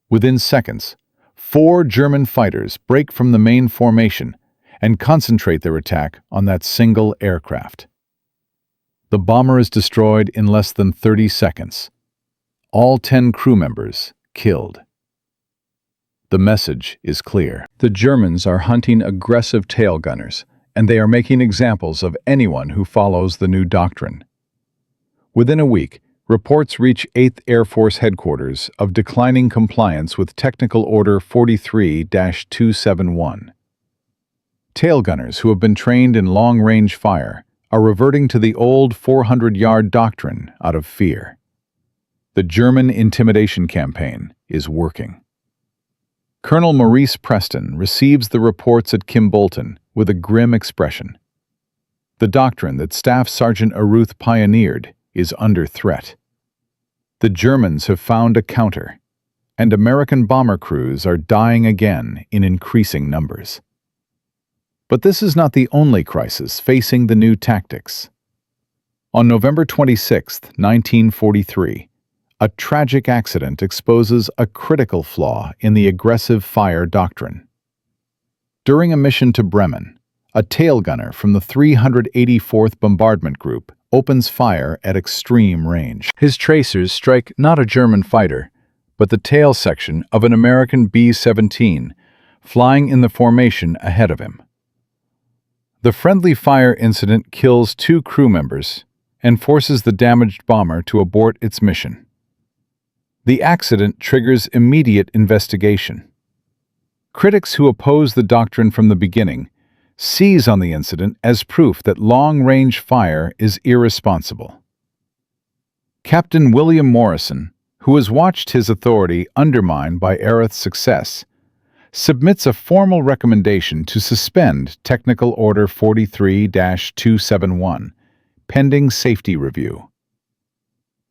Within seconds, 4 German fighters break from the main formation and concentrate their attack on that single aircraft. The bomber is destroyed in less than 30 seconds. All 10 crew members killed. The message is clear. The Germans are hunting aggressive tail gunners, and they are making examples of anyone who follows the new doctrine. Within a week, reports reach 8th Air Force Headquarters of declining compliance with Technical Order 43-271. Tail gunners who have been trained in long-range fire are reverting to the old 400-yard doctrine out of fear. The German intimidation campaign is working. Colonel Maurice Preston receives the reports at Kimbolton with a grim expression. The doctrine that Staff Sergeant Aruth pioneered is under threat. The Germans have found a counter, and American bomber crews are dying again in increasing numbers. But this is not the only crisis facing the new tactics. On November 26, 1943, a tragic accident exposes a critical flaw in the aggressive fire doctrine. During a mission to Bremen, a tail gunner from the 384th Bombardment Group opens fire at extreme range. His tracers strike not a German fighter, but the tail section of an American B-17, flying in the formation ahead of him. The friendly fire incident kills 2 crew members and forces the damaged bomber to abort its mission. The accident triggers immediate investigation. Critics who oppose the doctrine from the beginning seize on the incident as proof that long-range fire is irresponsible. Captain William Morrison, who has watched his authority undermined by Airth's success, submits a formal recommendation to suspend Technical Order 43-271, pending safety review.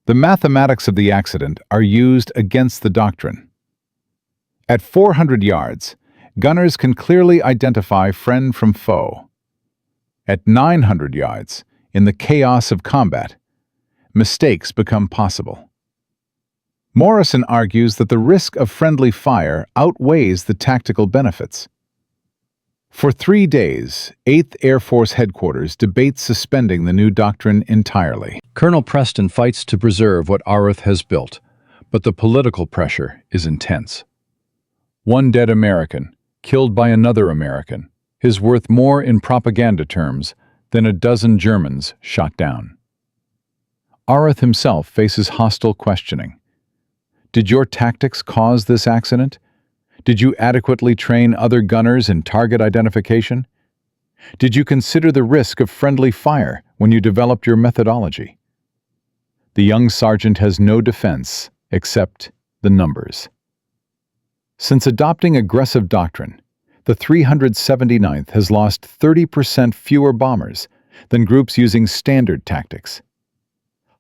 The mathematics of the accident are used against the doctrine. At 400 yards, gunners can clearly identify friend from foe. At 900 yards, in the chaos of combat, mistakes become possible. Morrison argues that the risk of friendly fire outweighs the tactical benefits. For 3 days, 8th Air Force Headquarters debates suspending the new doctrine entirely. Colonel Preston fights to preserve what Aruth has built, but the political pressure is intense. One dead American, killed by another American, is worth more in propaganda terms than a dozen Germans shot down. Aruth himself faces hostile questioning. Did your tactics cause this accident? Did you adequately train other gunners in target identification? Did you consider the risk of friendly fire when you developed your methodology? The young sergeant has no defense except the numbers. Since adopting aggressive doctrine, the 379th has lost 30% fewer bombers than groups using standard tactics.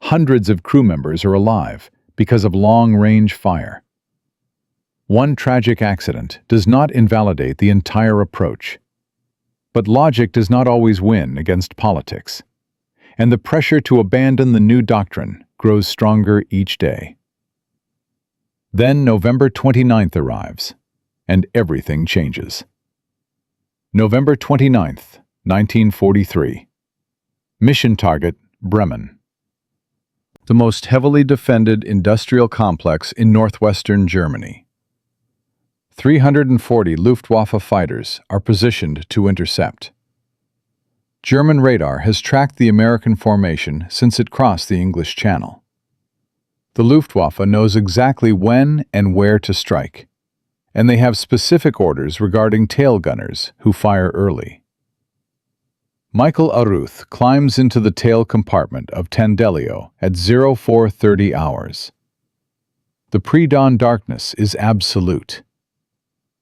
Hundreds of crew members are alive because of long-range fire. One tragic accident does not invalidate the entire approach. But logic does not always win against politics, and the pressure to abandon the new doctrine grows stronger each day. Then November 29th arrives, and everything changes. November 29th, 1943. Mission target, Bremen. The most heavily defended industrial complex in northwestern Germany. 340 Luftwaffe fighters are positioned to intercept. German radar has tracked the American formation since it crossed the English Channel. The Luftwaffe knows exactly when and where to strike, and they have specific orders regarding tail gunners who fire early. Michael Aruth climbs into the tail compartment of Tandelio at 0430 hours. The pre-dawn darkness is absolute.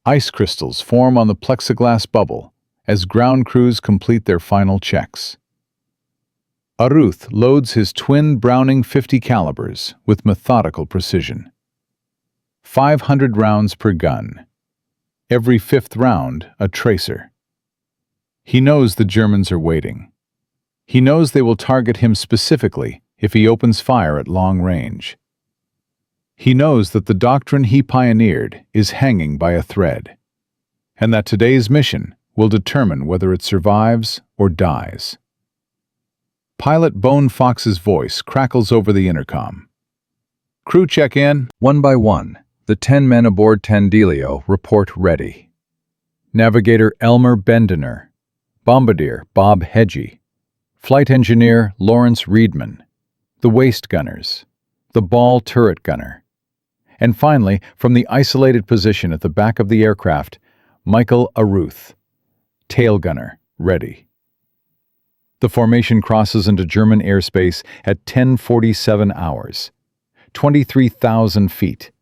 Ice crystals form on the plexiglass bubble as ground crews complete their final checks. Aruth loads his twin Browning .50 calibers with methodical precision. 500 rounds per gun. Every fifth round a tracer. He knows the Germans are waiting. He knows they will target him specifically if he opens fire at long range. He knows that the doctrine he pioneered is hanging by a thread, and that today's mission will determine whether it survives or dies. Pilot Bone Fox's voice crackles over the intercom. Crew check-in. One by one, the 10 men aboard Tandelio report ready. Navigator Elmer Bendener, Bombardier Bob Hedgie, Flight Engineer Lawrence Reedman, the waist gunners, the ball turret gunner, and finally, from the isolated position at the back of the aircraft, Michael Aruth, tail gunner, ready. The formation crosses into German airspace at 10:47 hours, 23,000 feet,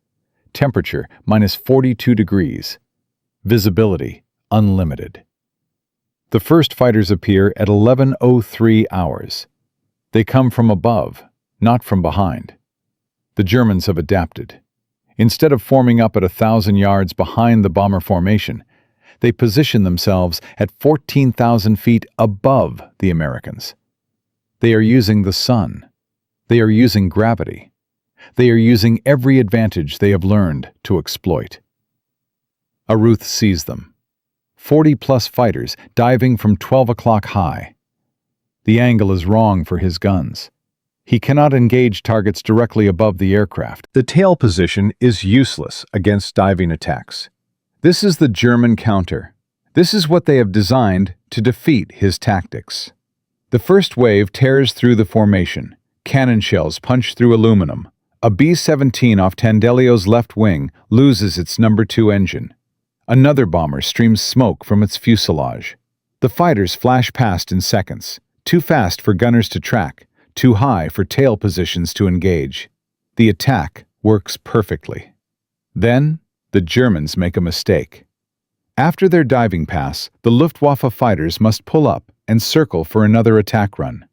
temperature -42 degrees, visibility unlimited. The first fighters appear at 11:03 hours. They come from above, not from behind. The Germans have adapted. Instead of forming up at 1,000 yards behind the bomber formation, they position themselves at 14,000 feet above the Americans. They are using the sun. They are using gravity. They are using every advantage they have learned to exploit. Aruth sees them. 40-plus fighters diving from 12 o'clock high. The angle is wrong for his guns. He cannot engage targets directly above the aircraft. The tail position is useless against diving attacks. This is the German counter. This is what they have designed to defeat his tactics. The first wave tears through the formation. Cannon shells punch through aluminum. A B-17 off Tandelio's left wing loses its number 2 engine. Another bomber streams smoke from its fuselage. The fighters flash past in seconds, too fast for gunners to track, too high for tail positions to engage. The attack works perfectly. Then, the Germans make a mistake. After their diving pass, the Luftwaffe fighters must pull up and circle for another attack run.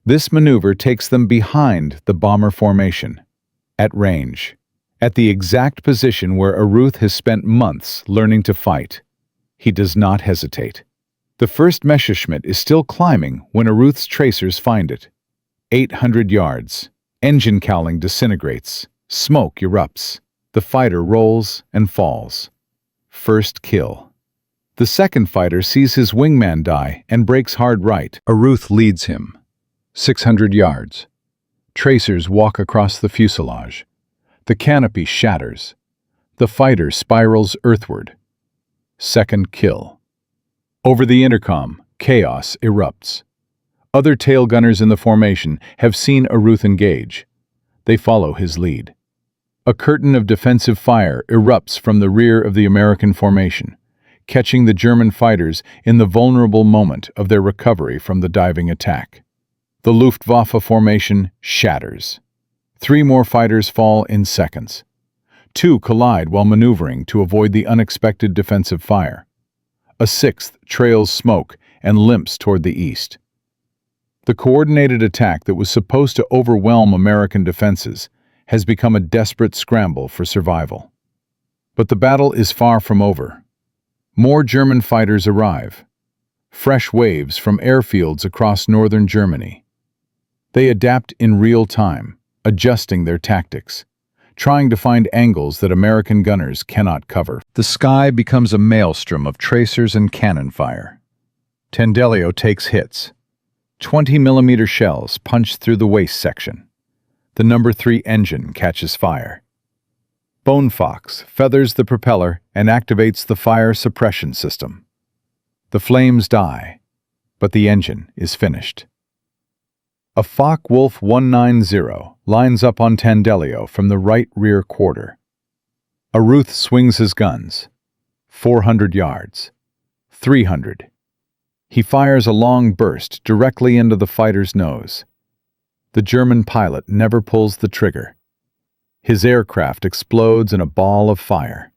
This maneuver takes them behind the bomber formation, at range, at the exact position where Aruth has spent months learning to fight. He does not hesitate. The first Messerschmitt is still climbing when Aruth's tracers find it. 800 yards. Engine cowling disintegrates. Smoke erupts. The fighter rolls and falls. First kill. The second fighter sees his wingman die and breaks hard right. Aruth leads him. 600 yards. Tracers walk across the fuselage. The canopy shatters. The fighter spirals earthward. Second kill. Over the intercom, chaos erupts. Other tail gunners in the formation have seen Aruth engage. They follow his lead. A curtain of defensive fire erupts from the rear of the American formation, catching the German fighters in the vulnerable moment of their recovery from the diving attack. The Luftwaffe formation shatters. 3 more fighters fall in seconds. 2 collide while maneuvering to avoid the unexpected defensive fire. A 6th trails smoke and limps toward the east. The coordinated attack that was supposed to overwhelm American defenses has become a desperate scramble for survival. But the battle is far from over. More German fighters arrive. Fresh waves from airfields across northern Germany. They adapt in real time, adjusting their tactics, trying to find angles that American gunners cannot cover. The sky becomes a maelstrom of tracers and cannon fire. Tendelio takes hits. 20mm shells punch through the waist section. The No. 3 engine catches fire. Bonefox feathers the propeller and activates the fire suppression system. The flames die, but the engine is finished. A Focke-Wulf 190 lines up on Tendelio from the right rear quarter. Aruth swings his guns. 400 yards. 300. He fires a long burst directly into the fighter's nose. The German pilot never pulls the trigger. His aircraft explodes in a ball of fire.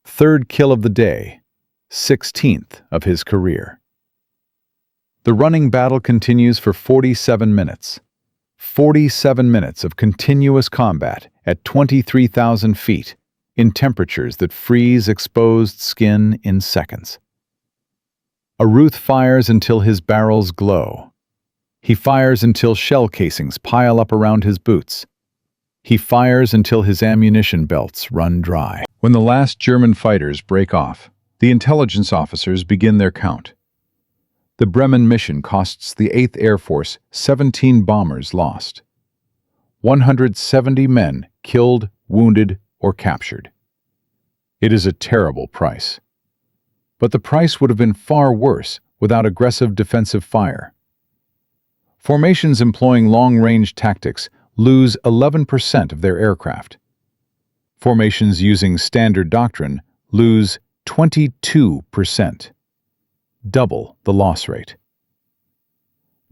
Third kill of the day, 16th of his career. The running battle continues for 47 minutes. 47 minutes of continuous combat at 23,000 feet in temperatures that freeze exposed skin in seconds. Aruth fires until his barrels glow. He fires until shell casings pile up around his boots. He fires until his ammunition belts run dry. When the last German fighters break off, the intelligence officers begin their count. The Bremen mission costs the 8th Air Force 17 bombers lost. 170 men killed, wounded, or captured. It is a terrible price. But the price would have been far worse without aggressive defensive fire. Formations employing long-range tactics lose 11% of their aircraft. Formations using standard doctrine lose 22%. Double the loss rate.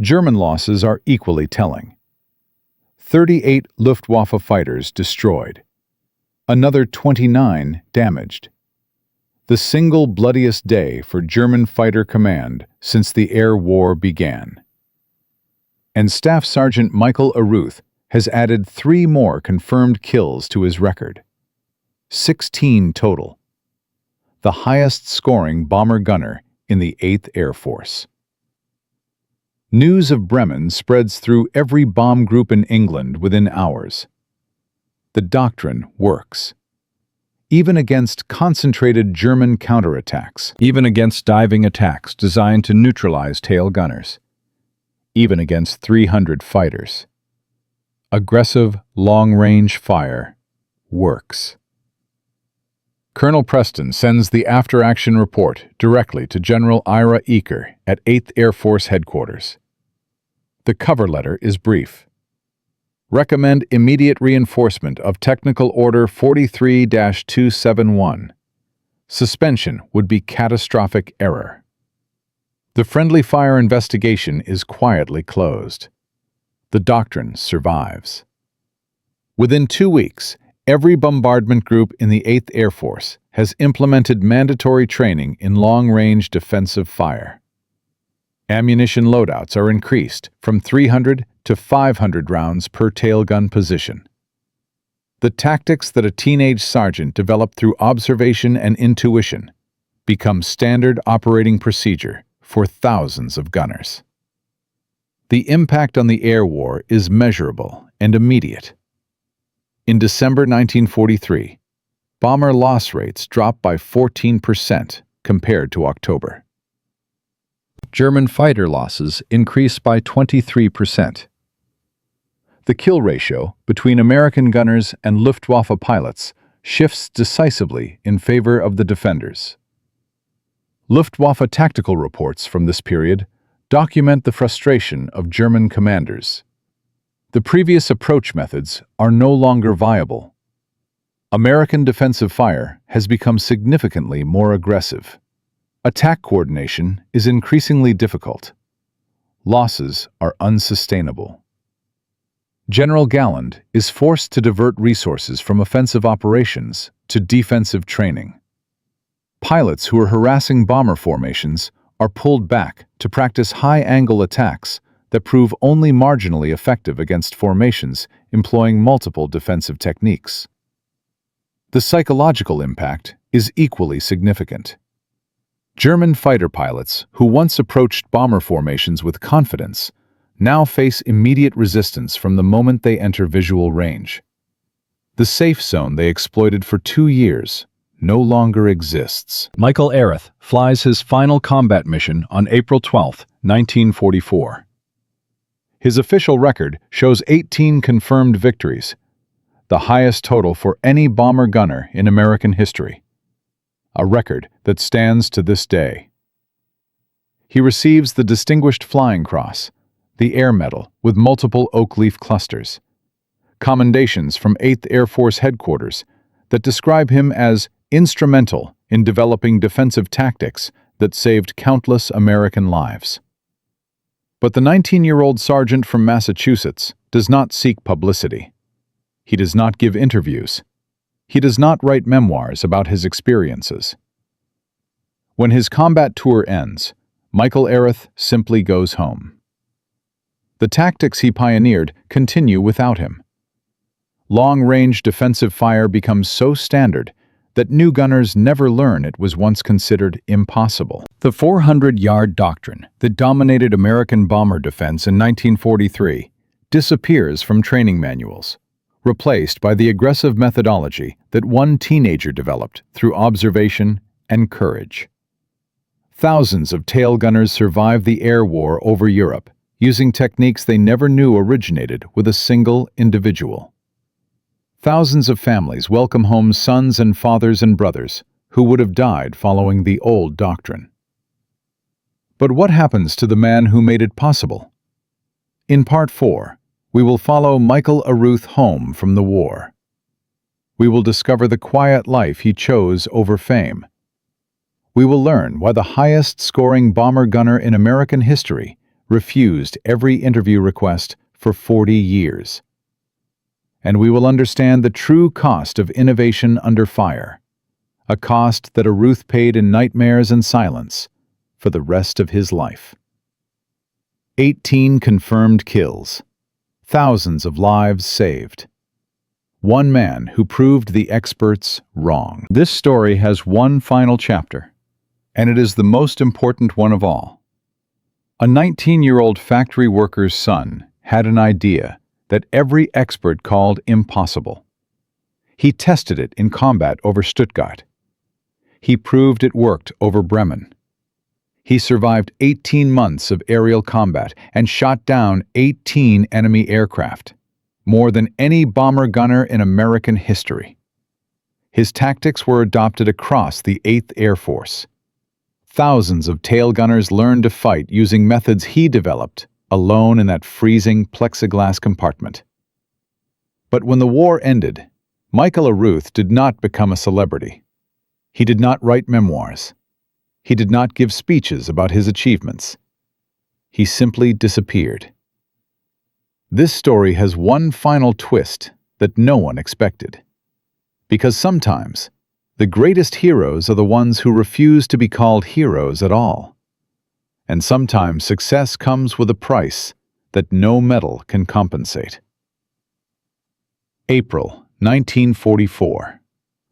German losses are equally telling. 38 Luftwaffe fighters destroyed. Another 29 damaged. The single bloodiest day for German fighter command since the air war began. And Staff Sergeant Michael Aruth has added 3 more confirmed kills to his record. 16 total. The highest-scoring bomber-gunner in the 8th Air Force. News of Bremen spreads through every bomb group in England within hours. The doctrine works. Even against concentrated German counterattacks. Even against diving attacks designed to neutralize tail gunners. Even against 300 fighters. Aggressive, long-range fire works. Colonel Preston sends the after-action report directly to General Ira Eaker at 8th Air Force Headquarters. The cover letter is brief. Recommend immediate reinforcement of Technical Order 43-271. Suspension would be catastrophic error. The friendly fire investigation is quietly closed. The doctrine survives. Within 2 weeks, every bombardment group in the 8th Air Force has implemented mandatory training in long-range defensive fire. Ammunition loadouts are increased from 300 to 500 rounds per tailgun position. The tactics that a teenage sergeant developed through observation and intuition become standard operating procedure for thousands of gunners. The impact on the air war is measurable and immediate. In December 1943, bomber loss rates dropped by 14% compared to October. German fighter losses increased by 23%. The kill ratio between American gunners and Luftwaffe pilots shifts decisively in favor of the defenders. Luftwaffe tactical reports from this period document the frustration of German commanders. The previous approach methods are no longer viable. American defensive fire has become significantly more aggressive. Attack coordination is increasingly difficult. Losses are unsustainable. General Galland is forced to divert resources from offensive operations to defensive training. Pilots who are harassing bomber formations are pulled back to practice high-angle attacks that prove only marginally effective against formations employing multiple defensive techniques. The psychological impact is equally significant. German fighter pilots who once approached bomber formations with confidence now face immediate resistance from the moment they enter visual range. The safe zone they exploited for 2 years no longer exists. Michael Areth flies his final combat mission on April 12, 1944. His official record shows 18 confirmed victories, the highest total for any bomber gunner in American history, a record that stands to this day. He receives the Distinguished Flying Cross, the Air Medal with multiple oak leaf clusters, commendations from 8th Air Force Headquarters that describe him as instrumental in developing defensive tactics that saved countless American lives. But the 19-year-old sergeant from Massachusetts does not seek publicity. He does not give interviews. He does not write memoirs about his experiences. When his combat tour ends, Michael Areth simply goes home. The tactics he pioneered continue without him. Long-range defensive fire becomes so standard that new gunners never learn it was once considered impossible. The 400-yard doctrine that dominated American bomber defense in 1943 disappears from training manuals, replaced by the aggressive methodology that one teenager developed through observation and courage. Thousands of tail gunners survived the air war over Europe, using techniques they never knew originated with a single individual. Thousands of families welcome home sons and fathers and brothers who would have died following the old doctrine. But what happens to the man who made it possible? In Part 4, we will follow Michael Areth home from the war. We will discover the quiet life he chose over fame. We will learn why the highest-scoring bomber gunner in American history refused every interview request for 40 years. And we will understand the true cost of innovation under fire, a cost that Areth paid in nightmares and silence for the rest of his life. 18 confirmed kills, thousands of lives saved. One man who proved the experts wrong. This story has one final chapter, and it is the most important one of all. A 19-year-old factory worker's son had an idea that every expert called impossible. He tested it in combat over Stuttgart. He proved it worked over Bremen. He survived 18 months of aerial combat and shot down 18 enemy aircraft, more than any bomber gunner in American history. His tactics were adopted across the 8th Air Force. Thousands of tail gunners learned to fight using methods he developed, alone in that freezing plexiglass compartment. But when the war ended, Michael Areth did not become a celebrity. He did not write memoirs. He did not give speeches about his achievements. He simply disappeared. This story has one final twist that no one expected. Because sometimes, the greatest heroes are the ones who refuse to be called heroes at all. And sometimes success comes with a price that no medal can compensate. April 1944.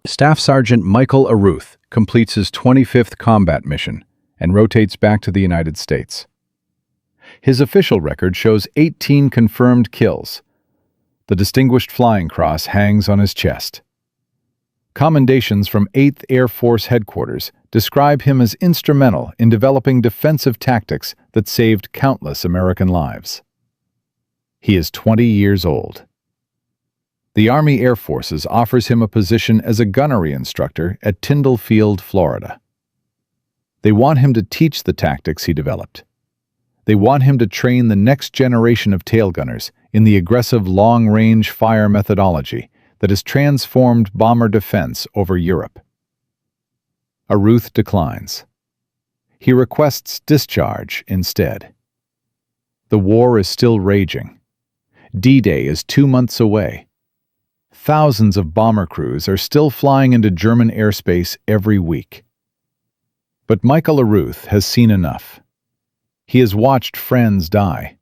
Staff Sergeant Michael Aruth completes his 25th combat mission and rotates back to the United States. His official record shows 18 confirmed kills. The Distinguished Flying Cross hangs on his chest. Commendations from 8th Air Force Headquarters describe him as instrumental in developing defensive tactics that saved countless American lives. He is 20 years old. The Army Air Forces offers him a position as a gunnery instructor at Tyndall Field, Florida. They want him to teach the tactics he developed. They want him to train the next generation of tail gunners in the aggressive long-range fire methodology that has transformed bomber defense over Europe. Aruth declines. He requests discharge instead. The war is still raging. D-Day is 2 months away. Thousands of bomber crews are still flying into German airspace every week. But Michael Aruth has seen enough. He has watched friends die.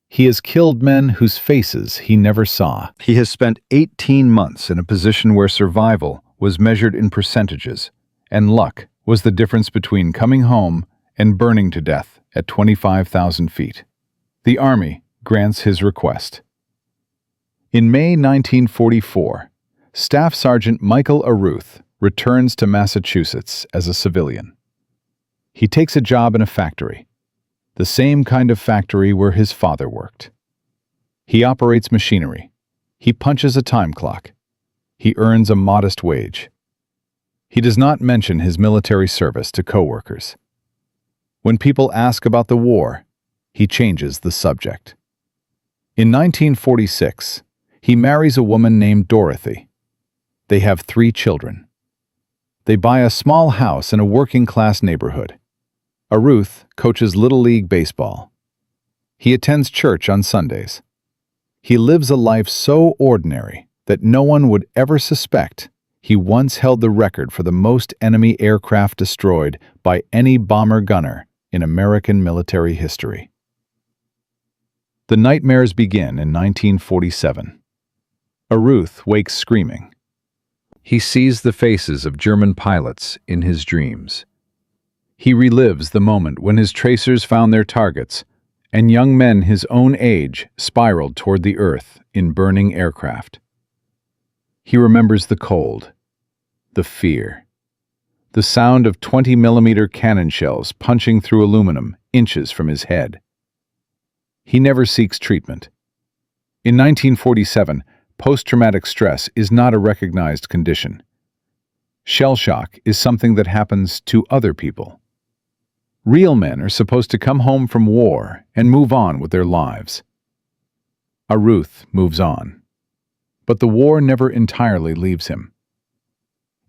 He has killed men whose faces he never saw. He has spent 18 months in a position where survival was measured in percentages, and luck was the difference between coming home and burning to death at 25,000 feet. The Army grants his request. In May 1944, Staff Sergeant Michael Aruth returns to Massachusetts as a civilian. He takes a job in a factory, the same kind of factory where his father worked. He operates machinery. He punches a time clock. He earns a modest wage. He does not mention his military service to coworkers. When people ask about the war, he changes the subject. In 1946, he marries a woman named Dorothy. They have 3 children. They buy a small house in a working-class neighborhood. Aruth coaches Little League baseball. He attends church on Sundays. He lives a life so ordinary that no one would ever suspect he once held the record for the most enemy aircraft destroyed by any bomber gunner in American military history. The nightmares begin in 1947. Aruth wakes screaming. He sees the faces of German pilots in his dreams. He relives the moment when his tracers found their targets, and young men his own age spiraled toward the earth in burning aircraft. He remembers the cold, the fear, the sound of 20-millimeter cannon shells punching through aluminum inches from his head. He never seeks treatment. In 1947, post-traumatic stress is not a recognized condition. Shell shock is something that happens to other people. Real men are supposed to come home from war and move on with their lives. Aruth moves on. But the war never entirely leaves him.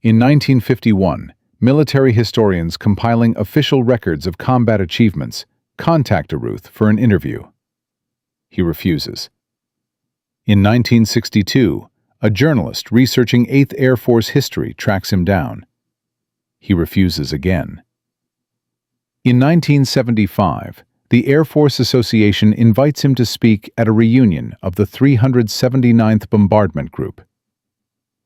In 1951, military historians compiling official records of combat achievements contact Aruth for an interview. He refuses. In 1962, a journalist researching 8th Air Force history tracks him down. He refuses again. In 1975, the Air Force Association invites him to speak at a reunion of the 379th Bombardment Group.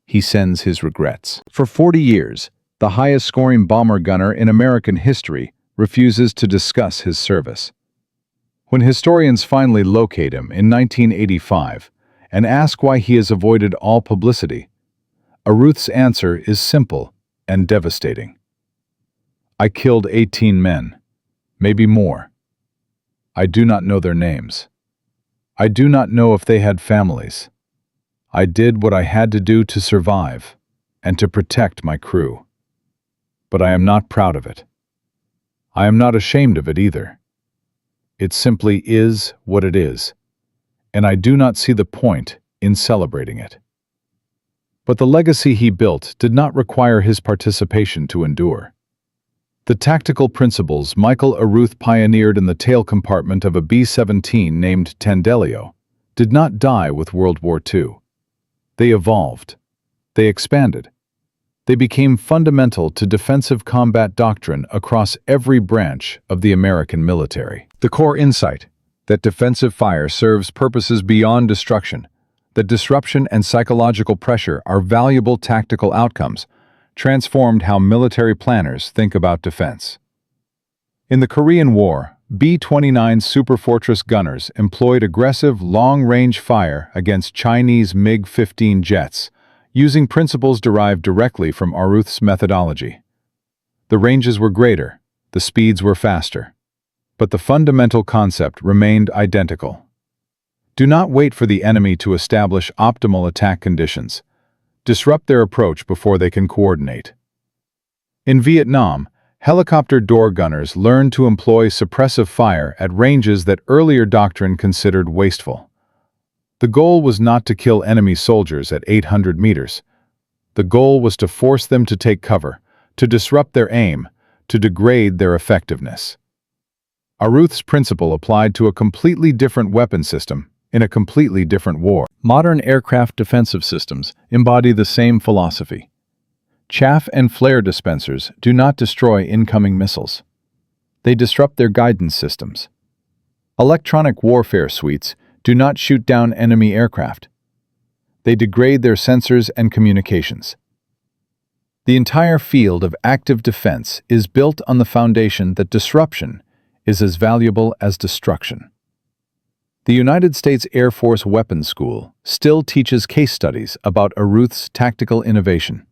He sends his regrets. For 40 years, the highest-scoring bomber gunner in American history refuses to discuss his service. When historians finally locate him in 1985 and ask why he has avoided all publicity, Aruth's answer is simple and devastating. I killed 18 men, maybe more. I do not know their names. I do not know if they had families. I did what I had to do to survive and to protect my crew. But I am not proud of it. I am not ashamed of it either. It simply is what it is, and I do not see the point in celebrating it. But the legacy he built did not require his participation to endure. The tactical principles Michael Aruth pioneered in the tail compartment of a B-17 named Tendelio did not die with World War II. They evolved. They expanded. They became fundamental to defensive combat doctrine across every branch of the American military. The core insight that defensive fire serves purposes beyond destruction, that disruption and psychological pressure are valuable tactical outcomes, transformed how military planners think about defense. In the Korean War, B-29 Superfortress gunners employed aggressive, long-range fire against Chinese MiG-15 jets, using principles derived directly from Aruth's methodology. The ranges were greater, the speeds were faster, but the fundamental concept remained identical. Do not wait for the enemy to establish optimal attack conditions. Disrupt their approach before they can coordinate. In Vietnam, helicopter door gunners learned to employ suppressive fire at ranges that earlier doctrine considered wasteful. The goal was not to kill enemy soldiers at 800 meters. The goal was to force them to take cover, to disrupt their aim, to degrade their effectiveness. Aruth's principle applied to a completely different weapon system in a completely different war. Modern aircraft defensive systems embody the same philosophy. Chaff and flare dispensers do not destroy incoming missiles. They disrupt their guidance systems. Electronic warfare suites do not shoot down enemy aircraft. They degrade their sensors and communications. The entire field of active defense is built on the foundation that disruption is as valuable as destruction. The United States Air Force Weapons School still teaches case studies about Aruth's tactical innovation.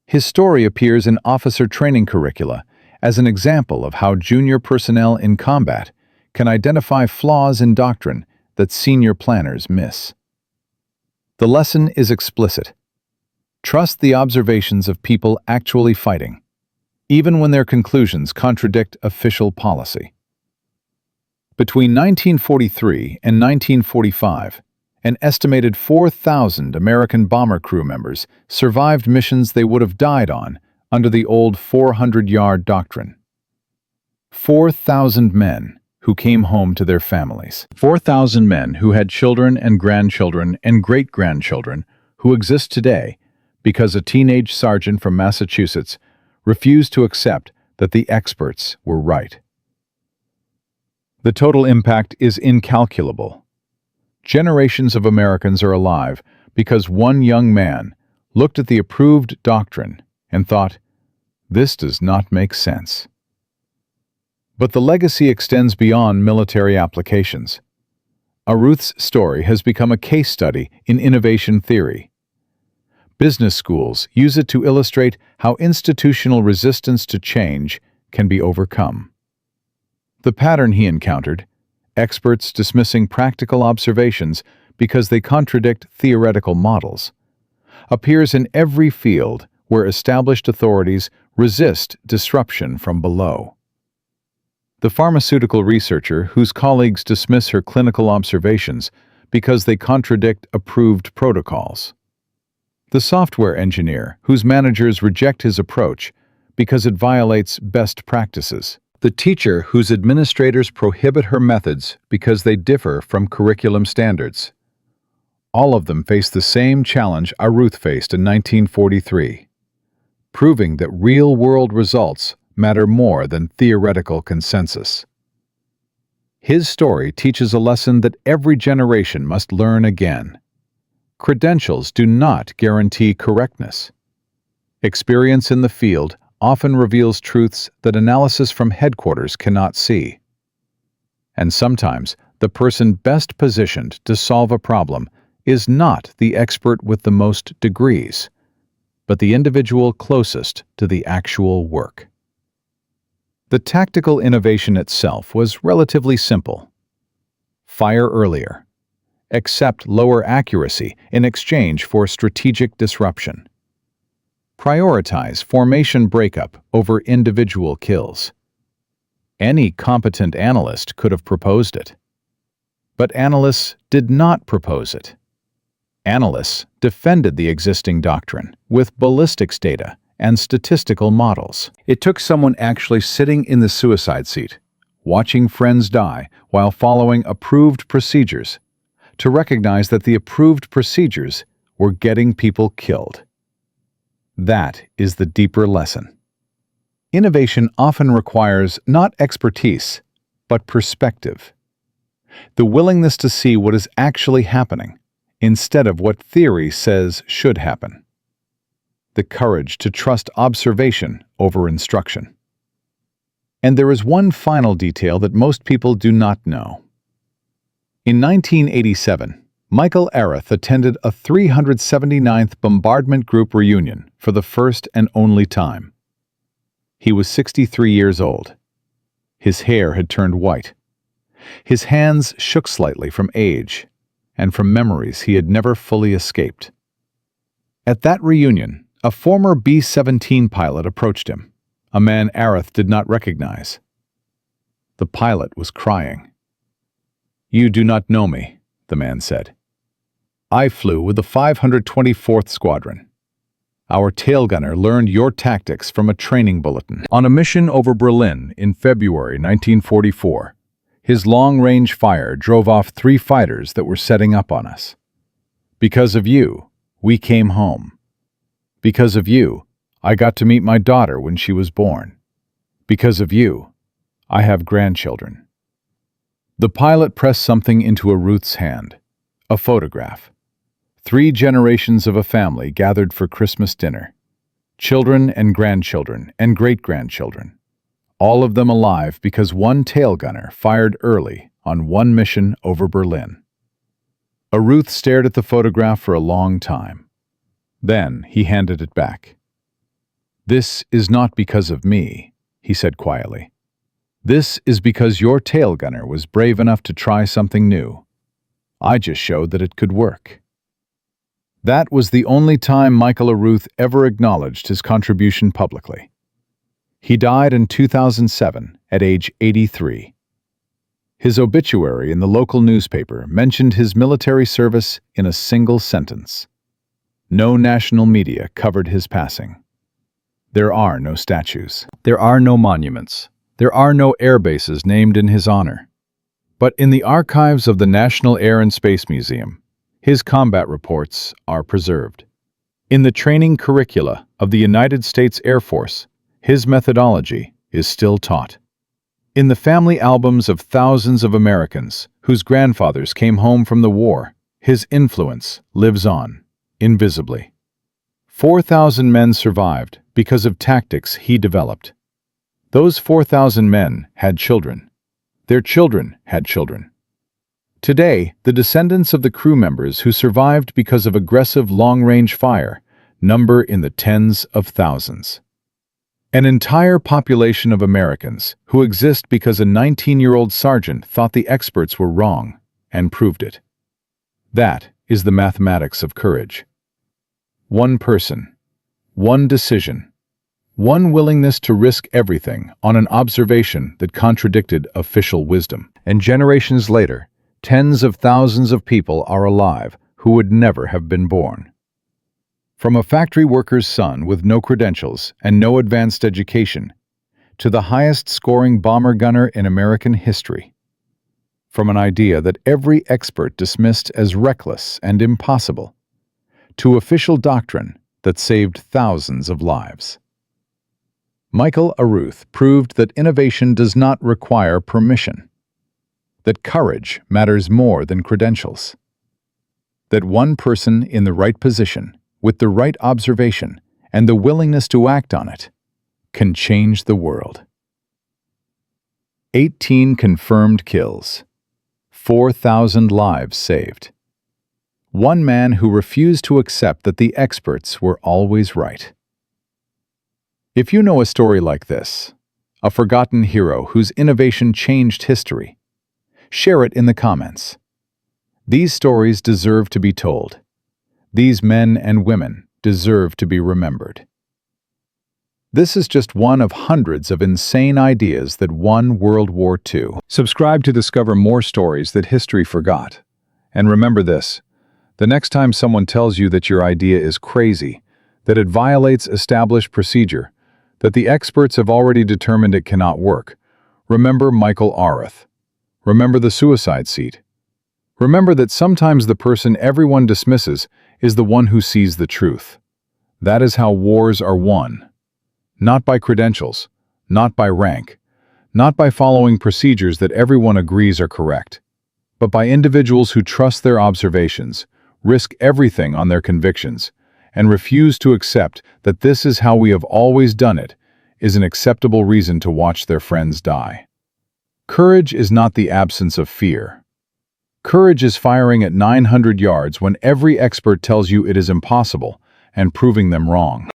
His story appears in officer training curricula as an example of how junior personnel in combat can identify flaws in doctrine that senior planners miss. The lesson is explicit. Trust the observations of people actually fighting, even when their conclusions contradict official policy. Between 1943 and 1945, an estimated 4,000 American bomber crew members survived missions they would have died on under the old 400-yard doctrine. 4,000 men who came home to their families. 4,000 men who had children and grandchildren and great-grandchildren who exist today because a teenage sergeant from Massachusetts refused to accept that the experts were right. The total impact is incalculable. Generations of Americans are alive because one young man looked at the approved doctrine and thought, "This does not make sense." But the legacy extends beyond military applications. Aruth's story has become a case study in innovation theory. Business schools use it to illustrate how institutional resistance to change can be overcome. The pattern he encountered, experts dismissing practical observations because they contradict theoretical models, appears in every field where established authorities resist disruption from below. The pharmaceutical researcher whose colleagues dismiss her clinical observations because they contradict approved protocols. The software engineer whose managers reject his approach because it violates best practices. The teacher whose administrators prohibit her methods because they differ from curriculum standards. All of them face the same challenge Aruth faced in 1943, proving that real-world results matter more than theoretical consensus. His story teaches a lesson that every generation must learn again. Credentials do not guarantee correctness. Experience in the field often reveals truths that analysis from headquarters cannot see. And sometimes, the person best positioned to solve a problem is not the expert with the most degrees, but the individual closest to the actual work. The tactical innovation itself was relatively simple. Fire earlier. Accept lower accuracy in exchange for strategic disruption. Prioritize formation breakup over individual kills. Any competent analyst could have proposed it. But analysts did not propose it. Analysts defended the existing doctrine with ballistics data and statistical models. It took someone actually sitting in the suicide seat, watching friends die while following approved procedures, to recognize that the approved procedures were getting people killed. That is the deeper lesson. Innovation often requires not expertise, but perspective. The willingness to see what is actually happening, instead of what theory says should happen. The courage to trust observation over instruction. And there is one final detail that most people do not know. In 1987, Michael Areth attended a 379th Bombardment Group reunion for the first and only time. He was 63 years old. His hair had turned white. His hands shook slightly from age and from memories he had never fully escaped. At that reunion, a former B-17 pilot approached him, a man Areth did not recognize. The pilot was crying. "You do not know me," the man said. "I flew with the 524th Squadron. Our tail gunner learned your tactics from a training bulletin. On a mission over Berlin in February 1944, his long-range fire drove off 3 fighters that were setting up on us. Because of you, we came home. Because of you, I got to meet my daughter when she was born. Because of you, I have grandchildren." The pilot pressed something into Ruth's hand, a photograph. 3 generations of a family gathered for Christmas dinner. Children and grandchildren and great-grandchildren. All of them alive because one tail gunner fired early on one mission over Berlin. Ruth stared at the photograph for a long time. Then he handed it back. "This is not because of me," he said quietly. "This is because your tail gunner was brave enough to try something new. I just showed that it could work." That was the only time Michael Areth ever acknowledged his contribution publicly. He died in 2007 at age 83. His obituary in the local newspaper mentioned his military service in a single sentence. No national media covered his passing. There are no statues. There are no monuments. There are no air bases named in his honor. But in the archives of the National Air and Space Museum, his combat reports are preserved. In the training curricula of the United States Air Force, his methodology is still taught. In the family albums of thousands of Americans whose grandfathers came home from the war, his influence lives on, invisibly. 4,000 men survived because of tactics he developed. Those 4,000 men had children. Their children had children. Today, the descendants of the crew members who survived because of aggressive long-range fire number in the tens of thousands. An entire population of Americans who exist because a 19-year-old sergeant thought the experts were wrong and proved it. That is the mathematics of courage. One person, one decision, one willingness to risk everything on an observation that contradicted official wisdom. And generations later, tens of thousands of people are alive who would never have been born. From a factory worker's son with no credentials and no advanced education, to the highest-scoring bomber gunner in American history. From an idea that every expert dismissed as reckless and impossible, to official doctrine that saved thousands of lives. Michael Areth proved that innovation does not require permission, that courage matters more than credentials, that one person in the right position, with the right observation and the willingness to act on it, can change the world. 18 confirmed kills. 4,000 lives saved. One man who refused to accept that the experts were always right. If you know a story like this, a forgotten hero whose innovation changed history, share it in the comments. These stories deserve to be told. These men and women deserve to be remembered. This is just one of hundreds of insane ideas that won World War II. Subscribe to discover more stories that history forgot. And remember this: The next time someone tells you that your idea is crazy, that it violates established procedure, that the experts have already determined it cannot work, remember Michael Areth. Remember the suicide seat. Remember that sometimes the person everyone dismisses is the one who sees the truth. That is how wars are won. Not by credentials, not by rank, not by following procedures that everyone agrees are correct, but by individuals who trust their observations, risk everything on their convictions, and refuse to accept that this is how we have always done it is an acceptable reason to watch their friends die. Courage is not the absence of fear. Courage is firing at 900 yards when every expert tells you it is impossible and proving them wrong.